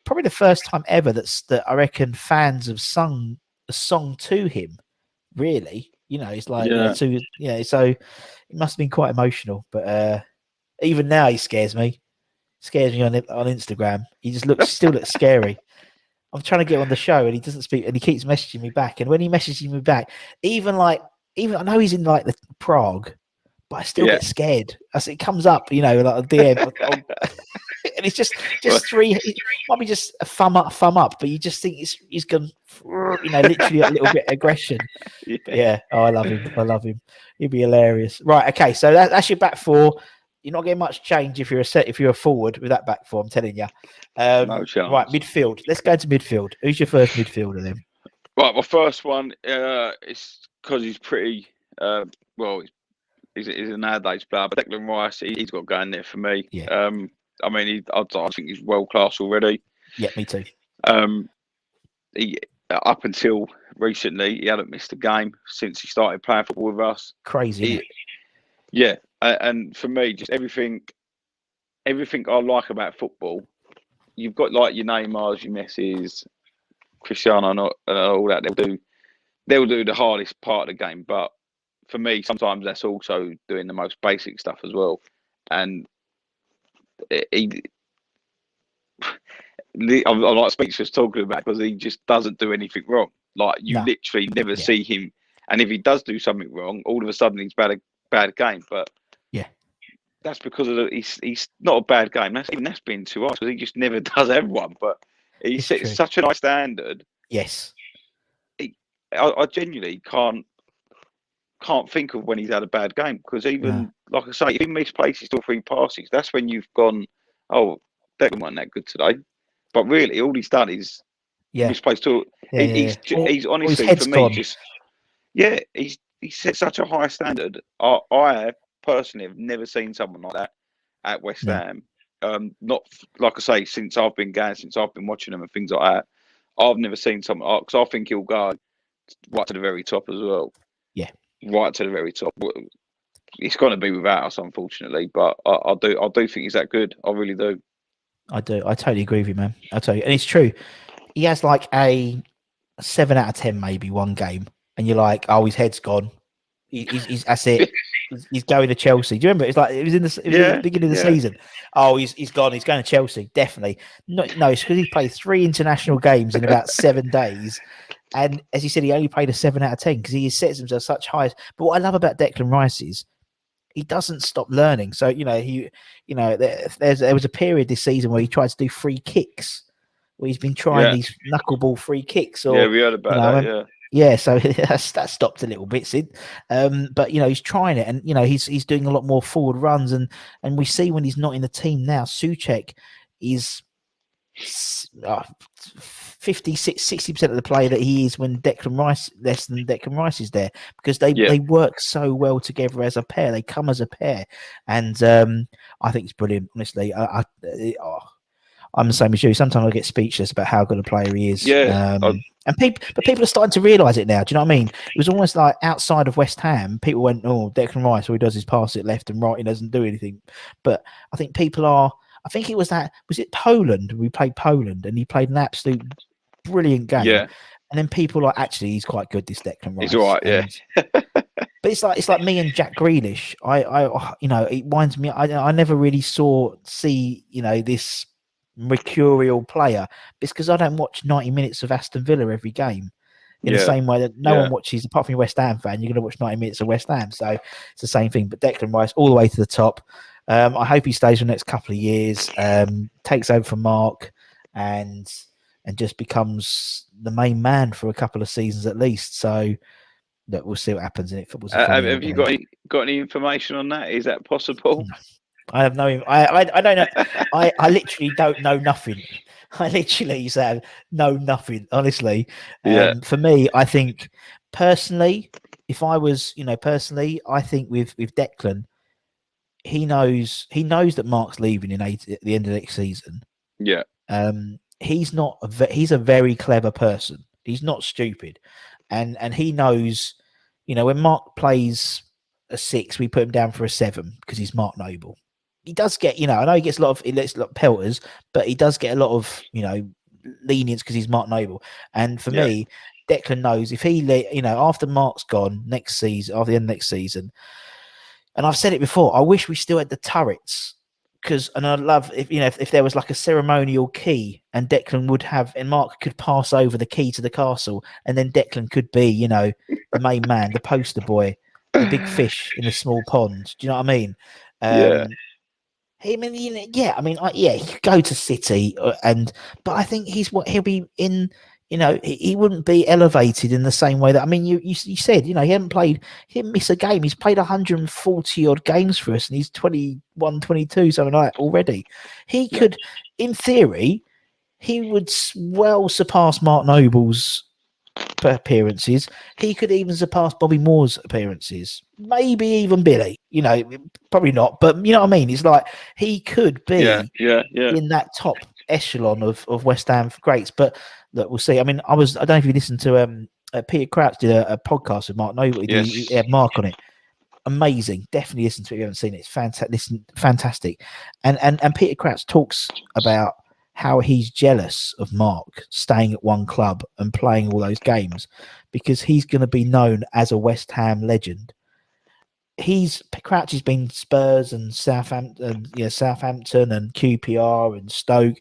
probably the first time ever that I reckon fans have sung a song to him. Really, you know, it's like so it must have been quite emotional. But even now, he scares me. Scares me on Instagram. He just still looks scary. I'm trying to get on the show and he doesn't speak and he keeps messaging me back. And when he messages me back, even I know he's in like the Prague, but I still get scared. As it comes up, you know, like a DM, and it's just 3. It might be just a thumb up, but you just think he's gone, you know, literally a little bit of aggression. I love him. He'd be hilarious. Right, okay, so that's your back 4. You're not getting much change if you're a forward with that back 4. I'm telling you. No chance. Right, midfield. Let's go to midfield. Who's your first midfielder then? Right, my first one is because he's pretty. He's a nowadays player, but Declan Rice, he's got to go in there for me. Yeah. I mean, I think he's world class already. Yeah, me too. He up until recently, he hadn't missed a game since he started playing football with us. Crazy. Yeah, and for me, just everything I like about football. You've got like your Neymars, your Messis, Cristiano, and all that. They'll do the hardest part of the game, but for me, sometimes that's also doing the most basic stuff as well. And I'm like speechless talking about it because he just doesn't do anything wrong. Like you literally never see him, and if he does do something wrong, all of a sudden he's bad game. But that's because of he's not a bad game. That's being too harsh because he just never does everyone. But he sets such a nice standard. Yes, I genuinely can't think of when he's had a bad game because even like I say, if he misplaces 2 or 3 passes, that's when you've gone, oh, Declan wasn't that good today. But really, all he's done is misplaced 2. He's honestly for me just he's set such a high standard. I personally have never seen someone like that at West Ham. Not like I say, since I've been watching them and things like that. I've never seen someone because I think he'll go right to the very top as well. Yeah, right to the very top. It's going to be without us, unfortunately, but I do think he's that good. I really do. I do. I totally agree with you, man. I tell you, and it's true. He has like a 7 out of 10, maybe one game, and you're like, oh, his head's gone. He's that's it. He's going to Chelsea. Do you remember? It's like it was in the beginning of the season. Oh, he's gone. He's going to Chelsea. Definitely. No, it's because he played 3 international games in about 7 days. And as you said, he only played a 7 out of 10 because he sets himself such highs. But what I love about Declan Rice is he doesn't stop learning. So, there was a period this season where he tried to do free kicks, where he's been trying these knuckleball free kicks. Or, we heard about that, Yeah, so that stopped a little bit, Sid. But he's trying it, and he's doing a lot more forward runs, and we see when he's not in the team now, Souček is 60% of the player that he is when Declan Rice, less than Declan Rice is there, because they work so well together as a pair. They come as a pair, and I think it's brilliant. Honestly, I'm the same as you. Sometimes I get speechless about how good a player he is. And people are starting to realise it now. Do you know what I mean? It was almost like outside of West Ham, people went, "Oh, Declan Rice, all he does is pass it left and right. He doesn't do anything." But I think people are. I think it was Poland? We played Poland, and he played an absolute brilliant game. Yeah. And then people are actually, he's quite good. This Declan Rice. He's all right, But it's like me and Jack Grealish. It winds me. I never really see this mercurial player. It's because I don't watch 90 minutes of Aston Villa every game. in the Yeah. same way that no Yeah. one watches, apart from your West Ham fan, you're going to watch 90 minutes of West Ham. So it's the same thing. But Declan Rice, all the way to the top. I hope he stays for the next couple of years, takes over from Mark, and just becomes the main man for a couple of seasons at least. So look, we'll see what happens in it. Football's a funny Have you got any information on that? Is that possible? I have no. I don't know. I literally don't know nothing. I literally know nothing. Honestly, Yeah. for me, I think personally, if I was, personally, I think with Declan, he knows that Mark's leaving at the end of next season. Yeah. He's not. He's a very clever person. He's not stupid, and he knows. When Mark plays a 6, we put him down for a 7 because he's Mark Noble. He does get, I know he gets a lot of pelters, but he does get a lot of, lenience because he's Mark Noble. And for me, Declan knows if he, after Mark's gone next season, after the end of next season, and I've said it before, I wish we still had the turrets and I'd love if there was like a ceremonial key and Declan would have, and Mark could pass over the key to the castle, and then Declan could be, the main man, the poster boy, the big fish in a small pond. Do you know what I mean? Yeah. He could go to City, but I think he'll be in. He wouldn't be elevated in the same way that you said. He didn't miss a game. He's played 140 odd games for us, and he's 21, 22, something like that already. He could, in theory, he would well surpass Mark Noble's appearances. He could even surpass Bobby Moore's appearances, maybe even Billy. Probably not, but you know what I mean. It's like he could be in that top echelon of West Ham greats. But look, we'll see. I don't know if you listened to Peter Crouch did a podcast with Mark Noble. He had Mark on it. Amazing. Definitely listen to it if you haven't seen it. It's fantastic. Fantastic. And Peter Crouch talks about how he's jealous of Mark staying at one club and playing all those games because he's going to be known as a West Ham legend. Crouch has been Spurs and Southampton and QPR and Stoke.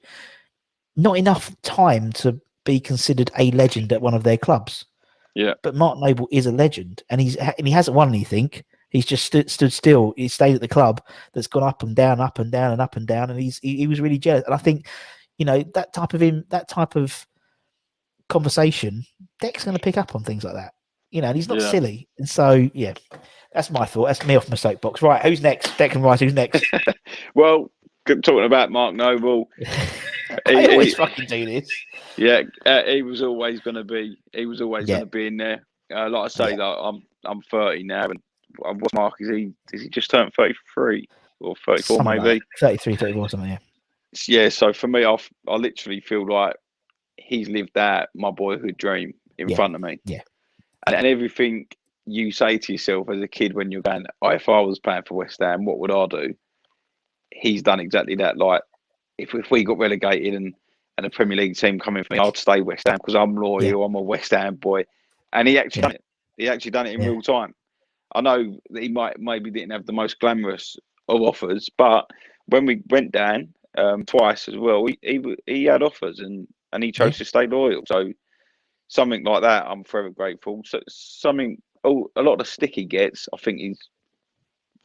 Not enough time to be considered a legend at one of their clubs. Yeah. But Mark Noble is a legend, and he hasn't won anything. He's just stood still. He stayed at the club that's gone up and down, up and down, and up and down. And he was really jealous. And I think, that type of conversation, Dec's going to pick up on things like that. And he's not silly. And so, that's my thought. That's me off my soapbox. Right, who's next? Declan Rice, who's next? Well, talking about Mark Noble, I always fucking do this. Yeah, he was always going to be. He was always going to be in there. Like I say, I'm 30 now, and what's Mark? Is he just turned 33 or 34 something maybe? Like 33, 34, something. Yeah. Yeah. So for me, I literally feel like he's lived out my boyhood dream in front of me. Yeah. And everything you say to yourself as a kid when you're going, if I was playing for West Ham, what would I do? He's done exactly that. Like if we got relegated and a Premier League team coming for me, I'd stay West Ham because I'm loyal. Yeah. I'm a West Ham boy, and he actually done it. He actually done it in real time. I know that he maybe didn't have the most glamorous of offers, but when we went down twice as well, he had offers and he chose to stay loyal. So something like that, I'm forever grateful. So a lot of the stick he gets, I think he's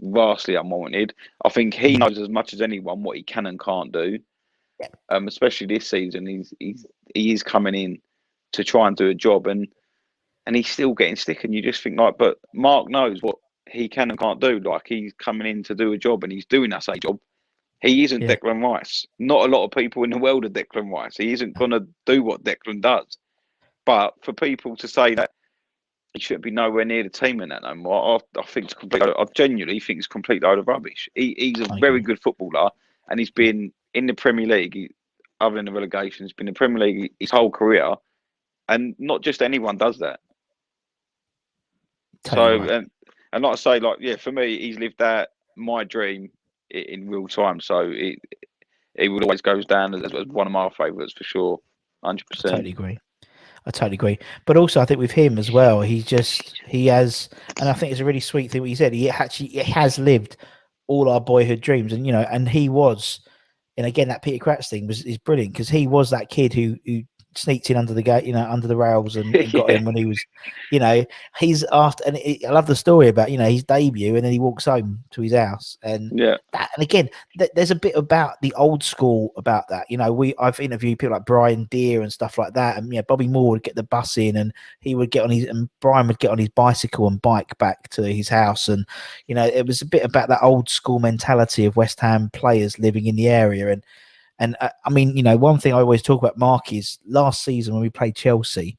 vastly unwarranted. I think he knows as much as anyone what he can and can't do. Especially this season, he is coming in to try and do a job, and he's still getting stick. And you just think like, but Mark knows what he can and can't do. Like he's coming in to do a job, and he's doing us a job. He isn't Declan Rice. Not a lot of people in the world are Declan Rice. He isn't going to do what Declan does. But for people to say that he shouldn't be nowhere near the team in that no more, I think it's completely. I genuinely think it's complete load of rubbish. He's a very good footballer, and he's been in the Premier League, other than the relegation, he's been in the Premier League his whole career, and not just anyone does that. Totally so, right. and like I say, for me, he's lived out my dream in real time. So he would always goes down as one of my favourites for sure, 100%. I totally agree. But also, I think with him as well, he has, and I think it's a really sweet thing what he said. He has lived all our boyhood dreams, and he was, and again, that Peter Crouch thing is brilliant because he was that kid who sneaked in under the gate, under the rails and got in when he was, he's after. And I love the story about his debut, and then he walks home to his house, and that. And again, there's a bit about the old school about that. I've interviewed people like Brian Deere and stuff like that, and Bobby Moore would get the bus in, and he would get on and Brian would get on his bicycle and bike back to his house, and it was a bit about that old school mentality of West Ham players living in the area. And I mean, one thing I always talk about, Mark, is last season when we played Chelsea,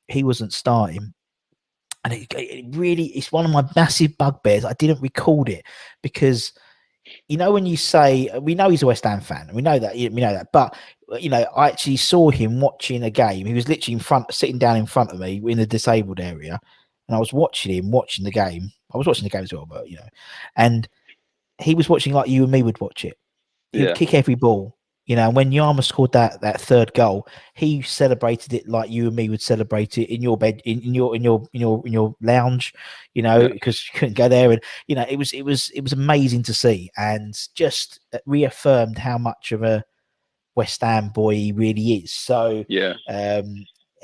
he wasn't starting. And it really, it's one of my massive bugbears. I didn't record it because, when you say, we know he's a West Ham fan, we know that, but, I actually saw him watching a game. He was literally sitting down in front of me in the disabled area. And I was watching the game. I was watching the game as well, but, and he was watching like you and me would watch it. He would kick every ball, And when Yarma scored that third goal, he celebrated it like you and me would celebrate it in your bed, in your lounge, because you couldn't go there. And it was amazing to see, and just reaffirmed how much of a West Ham boy he really is. So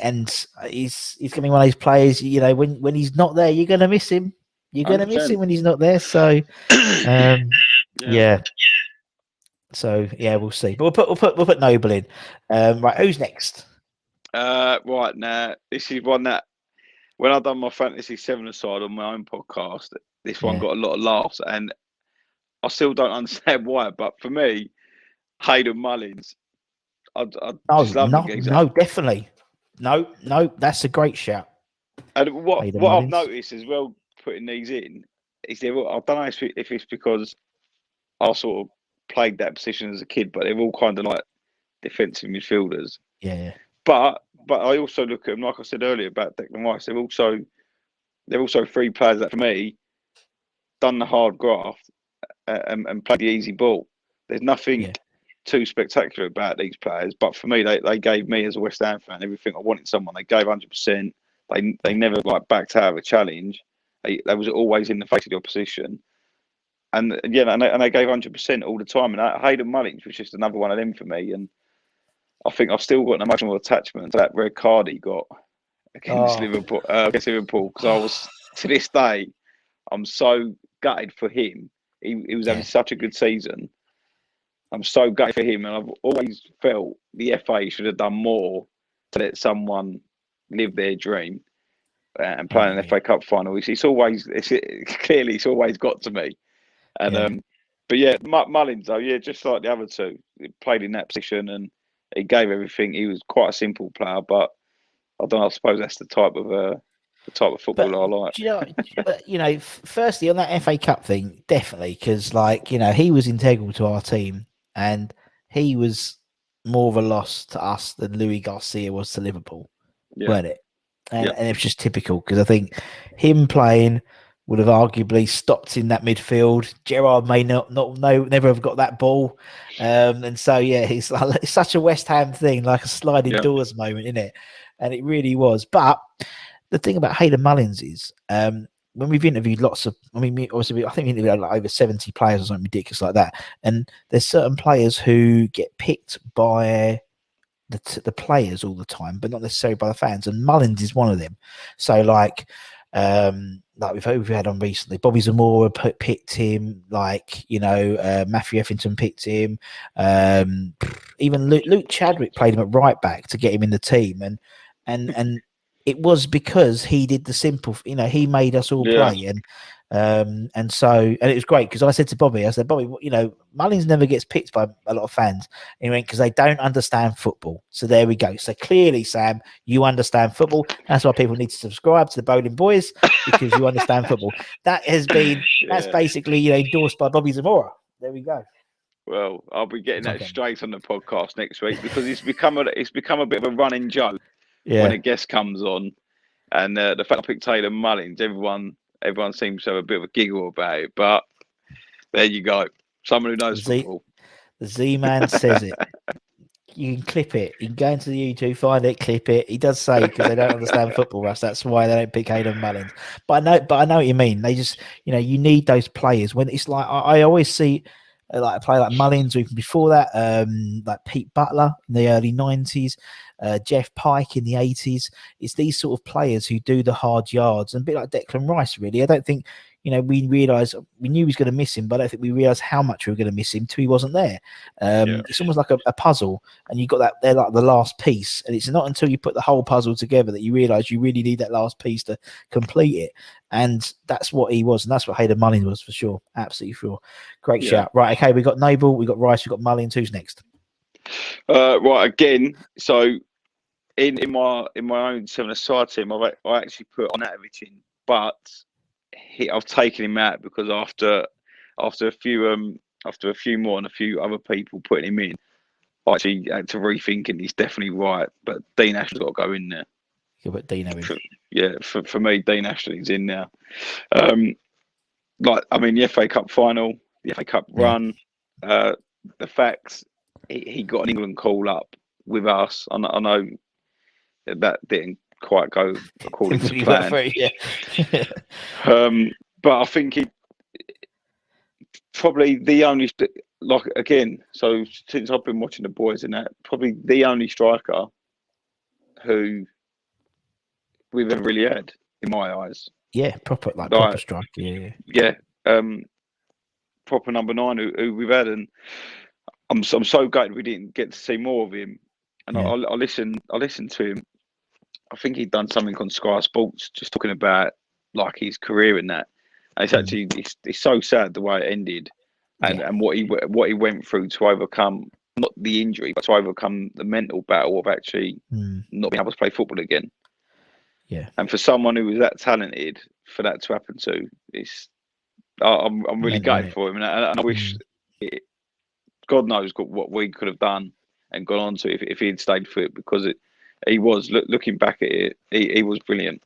and he's going to be one of those players. When he's not there, you're going to miss him. You're going to miss him when he's not there. So yeah. So we'll see. But we'll put Noble in. Right, who's next? Right now, this is one that when I done my Fantasy 7-a-side on my own podcast, this one got a lot of laughs, and I still don't understand why. But for me, Hayden Mullins, I just love the geezer. No, definitely, no, that's a great shout. And what I've noticed as well, putting these in, is I don't know if it's because I sort of played that position as a kid, but they're all kind of like defensive midfielders. Yeah. But I also look at them, like I said earlier about Declan Rice. They're also three players that, for me, done the hard graft and played the easy ball. There's nothing too spectacular about these players, but for me, they gave me as a West Ham fan everything I wanted. Someone they gave 100%. They never backed out of a challenge. They was always in the face of the opposition. And they gave 100% all the time. And Hayden Mullins was just another one of them for me. And I think I've still got an emotional attachment to that red card he got against Liverpool. Because I was, to this day, I'm so gutted for him. He was having such a good season. I'm so gutted for him, and I've always felt the FA should have done more to let someone live their dream and play in an FA Cup final. It's always got to me. And Mullins though, just like the other two, he played in that position and he gave everything. He was quite a simple player, but I don't know. I suppose that's the type of footballer I like. Firstly on that FA Cup thing, definitely, because he was integral to our team, and he was more of a loss to us than Louis Garcia was to Liverpool, weren't it? And it was just typical, because I think him playing would have arguably stopped in that midfield. Gerrard may never have got that ball, and so it's such a West Ham thing, like a sliding doors moment, isn't it? And it really was. But the thing about Hayden Mullins is, when we've interviewed I think we interviewed over 70 players or something ridiculous like that, and there's certain players who get picked by the players all the time, but not necessarily by the fans. And Mullins is one of them. So like we've had on recently, Bobby Zamora picked him. Matthew Effington picked him. Even Luke Chadwick played him at right back to get him in the team, and it was because he did the simple. He made us all play, and it was great, because I said to Bobby, Mullins never gets picked by a lot of fans. He went, because they don't understand football. So there we go. So clearly, Sam, you understand football. That's why people need to subscribe to the Boleyn Boys, because you understand football. That's basically endorsed by Bobby Zamora. There we go. Well, I'll be getting that straight on the podcast next week, because it's become a bit of a running joke when a guest comes on, and the fact I picked Taylor Mullins, everyone seems to have a bit of a giggle about it, but there you go. Someone who knows football. The Z-Man says it. You can clip it. You can go into the YouTube, find it, clip it. He does say, because they don't understand football, Russ. That's why they don't pick Hayden Mullins. But I know what you mean. They just, you need those players. When it's like, I always see, like a player like Mullins, or even before that, like Pete Butler in the early 90s, Jeff Pike in the 80s. It's these sort of players who do the hard yards, and a bit like Declan Rice, really. I don't think, we realised, we knew he was going to miss him, but I don't think we realised how much we were going to miss him till he wasn't there. It's almost like a puzzle, and you got that, they're like the last piece, and it's not until you put the whole puzzle together that you realise you really need that last piece to complete it. And that's what he was, and that's what Hayden Mullins was, for sure. Absolutely sure. Great shout. Right, okay, we got Noble, we got Rice, we got Mullins. Who's next? Right, again. So in my own 7-a-side team, I actually put Onatovic in, but I've taken him out because after a few more and a few other people putting him in, I actually had to rethink, and he's definitely right. But Dean Ashley's got to go in there. You put Dino in. For me, Dean Ashley's in now. The FA Cup final, the FA Cup run, the facts. He got an England call up with us. I know that didn't quite go according to plan. But I think he probably the only, so since I've been watching the boys and that, probably the only striker who we've ever really had, in my eyes. Yeah, proper striker. Yeah. Proper number 9 who we've had, and I'm so gutted we didn't get to see more of him. And I listened to him. I think he'd done something on Sky Sports, just talking about like his career and that. And it's actually it's so sad the way it ended, and what he went through to overcome, not the injury, but to overcome the mental battle of actually not being able to play football again. Yeah. And for someone who was that talented, for that to happen to, I'm really gutted for him, and I wish God knows what we could have done and gone on to if he had stayed fit, because he was looking back at it, he was brilliant.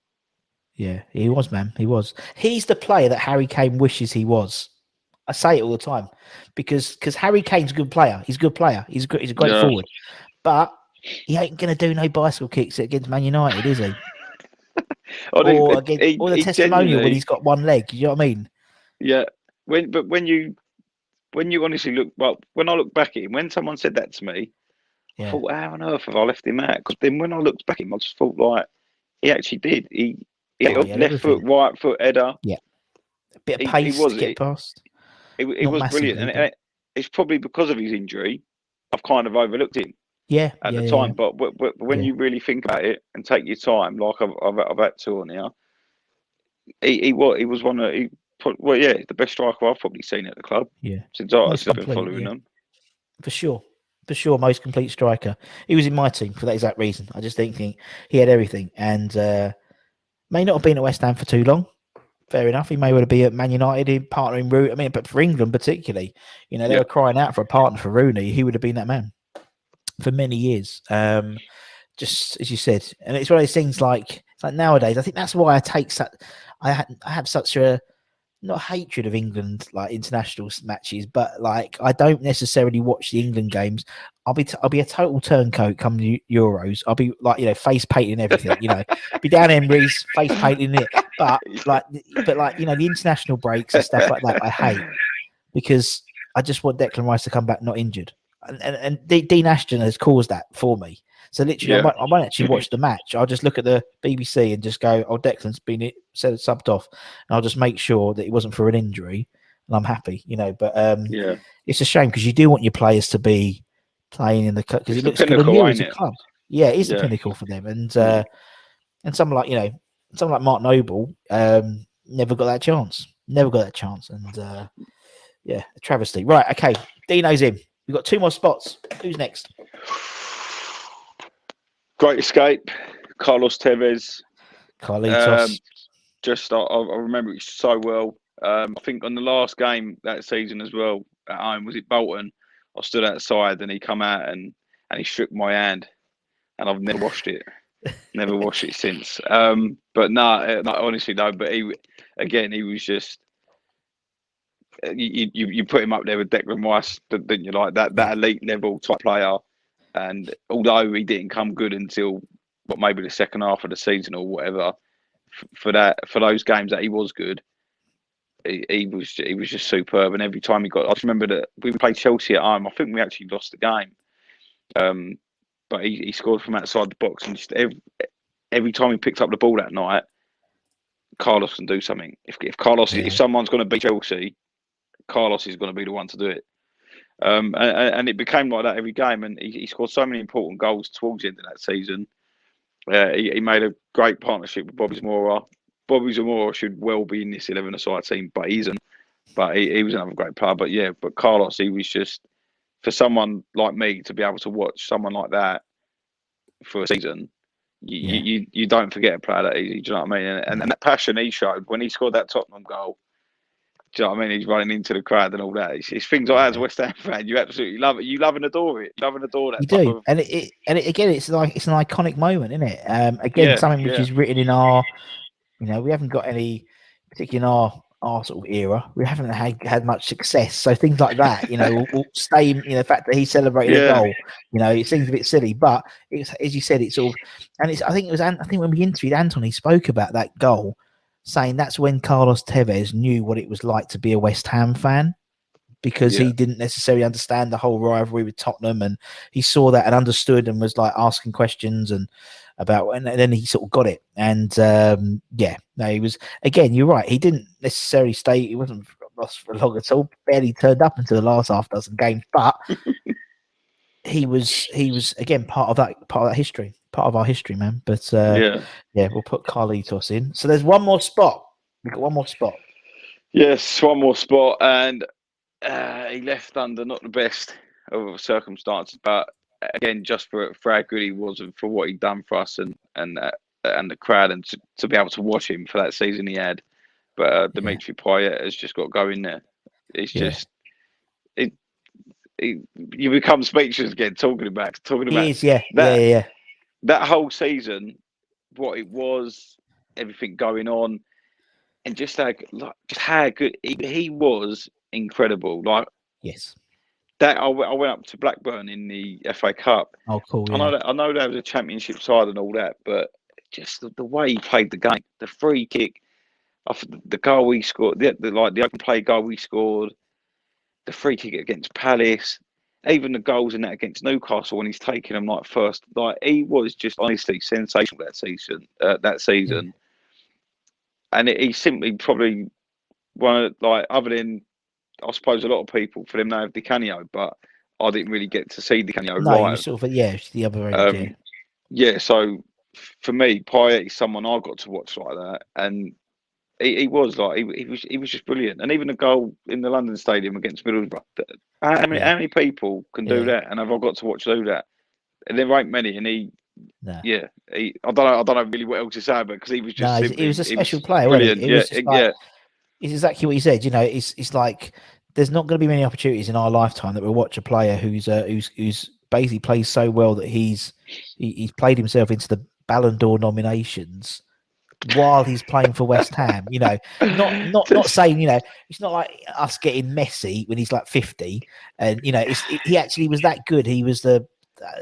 Yeah, he was, man. He was. He's the player that Harry Kane wishes he was. I say it all the time because Harry Kane's a good player. He's a good player. He's a great forward, but he ain't gonna do no bicycle kicks against Man United, is he? Or the testimonial when he's got one leg. You know what I mean? Yeah. When you honestly look, well, when I look back at him, when someone said that to me, I thought, how on earth have I left him out? Because then when I looked back at him, I just thought, like, he actually did. He left foot, right foot, header. Yeah. A bit of pace to get past. He was brilliant. And it's probably because of his injury, I've kind of overlooked him. Yeah. At the time. But when you really think about it and take your time, like I've had to on here, he was one of the best striker I've probably seen at the club. Yeah. Since I've been following them. For sure, most complete striker. He was in my team for that exact reason. I just think he had everything, and may not have been at West Ham for too long. Fair enough. He may well be at Man United, partnering Rooney. I mean, but for England particularly, they were crying out for a partner for Rooney. He would have been that man for many years. Just as you said, and it's one of those things like nowadays. I think that's why I have such a not hatred of England, like international matches, but like I don't necessarily watch the England games. I'll be a total turncoat come Euros. I'll be like, face painting everything, be down Emery's, face painting it. But the international breaks and stuff like that, I hate, because I just want Declan Rice to come back not injured. And Dean Ashton has caused that for me. So literally, I won't actually watch the match. I'll just look at the BBC and just go, "Oh, Declan's been subbed off," and I'll just make sure that it wasn't for an injury, and I'm happy, But it's a shame because you do want your players to be playing in the cup because it looks good on you as a club. Yeah, it is the pinnacle for them, and someone like Mark Noble never got that chance, and a travesty. Right, okay, Dino's in. We've got 2 more spots. Who's next? Great escape, Carlos Tevez. Carlitos. I remember it so well. I think on the last game that season as well at home, was it Bolton? I stood outside and he come out and he shook my hand, and I've never washed it. Never washed it since. But honestly no. But he was just you put him up there with Declan Rice, didn't you? Like that elite level type player. And although he didn't come good until maybe the second half of the season or whatever, for those games that he was good, he was just superb. And every time he got, I just remember that we played Chelsea at home. I think we actually lost the game. But he scored from outside the box, and just every time he picked up the ball that night, Carlos can do something. If Carlos, if someone's going to beat Chelsea, Carlos is going to be the one to do it. And it became like that every game, and he scored so many important goals towards the end of that season. He made a great partnership with Bobby Zamora. Bobby Zamora should well be in this 11-a-side team, but he isn't. But he was another great player. But Carlos, he was just, for someone like me to be able to watch someone like that for a season, you don't forget a player that easy. Do you know what I mean? And that passion he showed when he scored that Tottenham goal. Do you know what I mean? He's running into the crowd and all that. It's things like that as a West Ham fan. You absolutely love it. You love and adore it. You love and adore that. You do, and again, it's like it's an iconic moment, isn't it? Again, something which is written in our, we haven't got any, particularly in our sort of era, we haven't had much success. So things like that, will stay. The fact that he celebrated a goal, it seems a bit silly, but it's, as you said, it's sort of, and it's. I think when we interviewed Anton, he spoke about that goal, saying that's when Carlos Tevez knew what it was like to be a West Ham fan, because he didn't necessarily understand the whole rivalry with Tottenham, and he saw that and understood and was like asking questions and then he sort of got it. And he was, again, you're right, he didn't necessarily stay, he wasn't lost for long at all, barely turned up until the last half dozen games, but he was again part of that history, part of our history, man. But we'll put Carlitos in. So there's one more spot. We've got one more spot. Yes, one more spot, and he left under not the best of circumstances, but again, just for how good he was and for what he'd done for us and the crowd, and to be able to watch him for that season he had. But Dimitri Payet has just got going there. It's just you become speechless again talking about that whole season, what it was, everything going on, and just how good he was. Incredible. That I went up to Blackburn in the FA Cup. Oh, cool. Yeah. I know there was a championship side and all that, but just the way he played the game, the free kick, the goal he scored, the open play goal he scored, the free kick against Palace, even the goals in that against Newcastle when he's taking them first. He was just honestly sensational that season. And he's simply probably one of, other than, I suppose, a lot of people, for them they have Di Canio, but I didn't really get to see Di Canio live. You sort of, it's the other end. So for me, Payet is someone I got to watch like that, and he was just brilliant. And even the goal in the London Stadium against Middlesbrough, how many people can do that? And have I got to watch do that? And there ain't many. And I don't know really what else to say, but because he was just he was a special player, brilliant. It's exactly what he said. It's like there's not going to be many opportunities in our lifetime that we'll watch a player who's basically plays so well that he's played himself into the Ballon d'Or nominations while he's playing for West Ham. Not saying it's not like us getting Messi when he's 50, and he actually was that good. He was the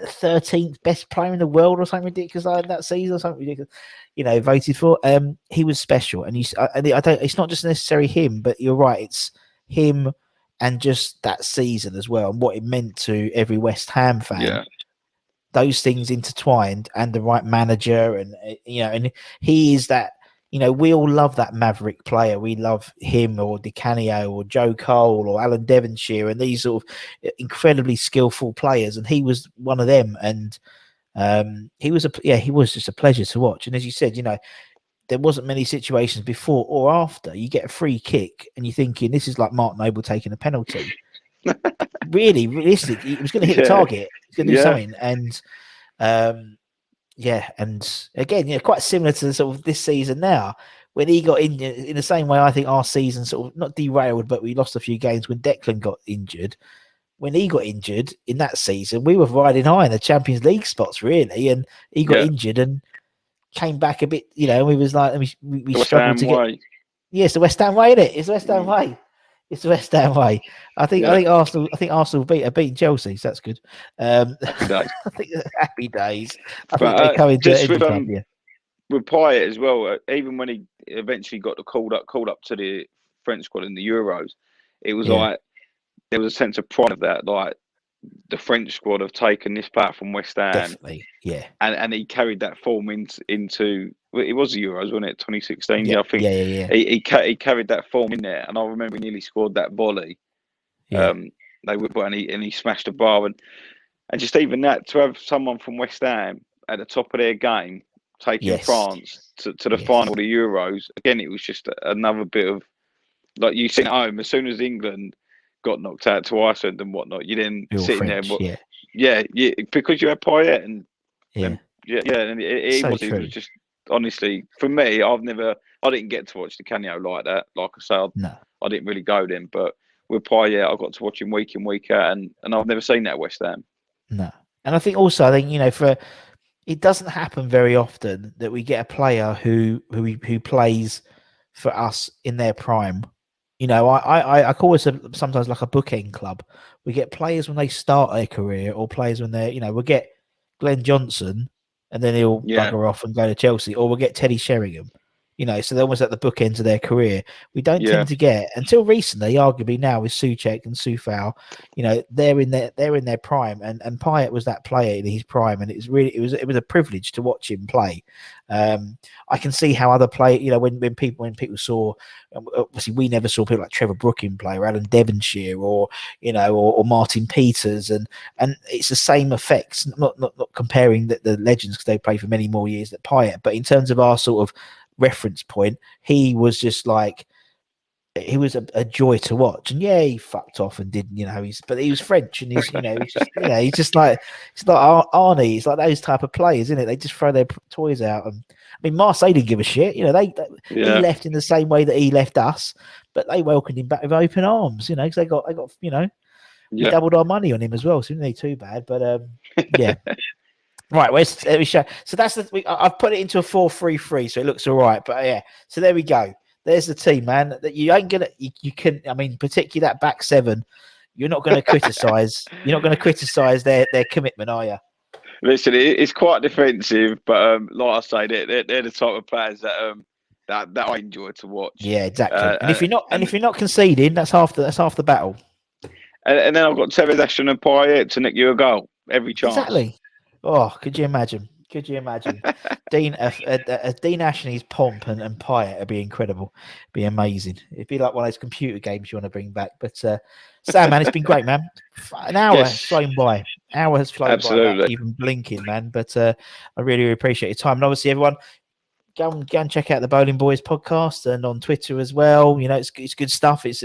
13th best player in the world or something ridiculous like that season, or something ridiculous. Voted for. He was special, and I don't. It's not just necessarily him, but you're right. It's him, and just that season as well, and what it meant to every West Ham fan. Yeah. Those things intertwined, and the right manager, and and he is that. We all love that maverick player. We love him, or Di Canio, or Joe Cole, or Alan Devonshire, and these sort of incredibly skillful players. And he was one of them. And he was just a pleasure to watch. And as you said, there wasn't many situations before or after you get a free kick and you're thinking this is like Mark Noble taking a penalty. Really, realistically, he was going to hit the target. He's going to do something. And and again, quite similar to sort of this season now, when he got injured in the same way. I think our season sort of not derailed, but we lost a few games when Declan got injured. When he got injured in that season, we were riding high in the Champions League spots, really, and he got injured and came back a bit, and we was like, we struggled to get. Yeah, it's the West Ham way, isn't it? It's the West Ham way. It's the West Ham way. I think Arsenal beating Chelsea, so that's good. I think happy days. I think they come into just with Payet as well. Even when he eventually got called up to the French squad in the Euros, it was Yeah. like there was a sense of pride of that. Like the French squad have taken this player from West Ham, Definitely. Yeah. and he carried that form into well, it was the Euros, wasn't it? 2016. Yeah. I think Yeah. he carried that form in there, and I remember he nearly scored that volley. Yeah. They would, and he smashed the bar, and just even that, to have someone from West Ham at the top of their game taking Yes. France to the final of the Euros. Again, it was just another bit of, like you sit at home, as soon as England got knocked out to Iceland and whatnot, you then You're sitting French, there, yeah, because you had Payet and yeah. and he So was true. just honestly, for me, I didn't get to watch the Canio like that. Like I say, No. I didn't really go then, but with Payet, I got to watch him week in, week out, and I've never seen that at West Ham. No. And I think, it doesn't happen very often that we get a player who plays for us in their prime. I call it sometimes like a bookend club. We get players when they start their career, or players when they're, we'll get Glenn Johnson and then he'll bugger off and go to Chelsea, or we'll get Teddy Sheringham. So they're almost at the bookends of their career. We don't tend to get, until recently, arguably now with Souček and Soufal, they're in their prime, and Payet was that player in his prime, and it was a privilege to watch him play. I can see how other players, when people saw, obviously we never saw people like Trevor Brooking play, or Alan Devonshire, or Martin Peters, and it's the same effects. Not comparing the legends, because they played for many more years than Payet, but in terms of our sort of reference point, he was just like, he was a joy to watch. And he fucked off and didn't, but he was French, and he's just like, it's like Arnie. He's like those type of players, isn't it? They just throw their toys out. And I mean, Marseille didn't give a shit. He left in the same way that he left us, but they welcomed him back with open arms. Because they got we doubled our money on him as well, so it didn't need too bad. But yeah. Right, there we show. So that's I've put it into a 4-3-3, so it looks all right. But yeah, so there we go. There's the team, man. That you ain't gonna, you can. I mean, particularly that back seven, you're not going to criticize. You're not going to criticize their commitment, are you? Listen, it's quite defensive, but like I say, they're the type of players that I enjoy to watch. Yeah, exactly. And if you're not conceding, that's half the battle. And then I've got Tevez, Ashton, and Payet to nick you a goal every chance. Exactly. Oh, could you imagine? Dean Ashley's pomp and Payet would be incredible. It'd be amazing. It'd be like one of those computer games you want to bring back. But Sam, man, it's been great, man. An hour has flown by. By without even blinking, man. But I really appreciate your time. And obviously, everyone, go and check out the Boleyn Boys podcast, and on Twitter as well. It's good stuff. It's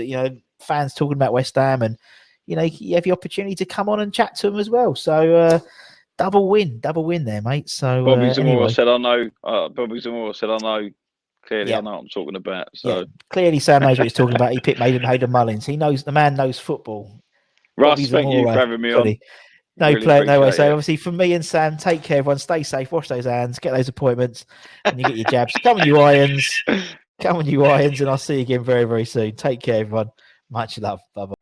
fans talking about West Ham, and you have the opportunity to come on and chat to them as well. So double win there, mate. So Bobby Zamora anyway. said, "I know." Bobby Zamora said, "I know." Clearly, I know what I'm talking about. So clearly, Sam knows what he's talking about. He picked Hayden Mullins. The man knows football. Russ, thank you for having me on. No way. So obviously, for me and Sam, take care, everyone. Stay safe. Wash those hands. Get those appointments, and you get your jabs. Come on, you irons. And I'll see you again very, very soon. Take care, everyone. Much love. Bye bye.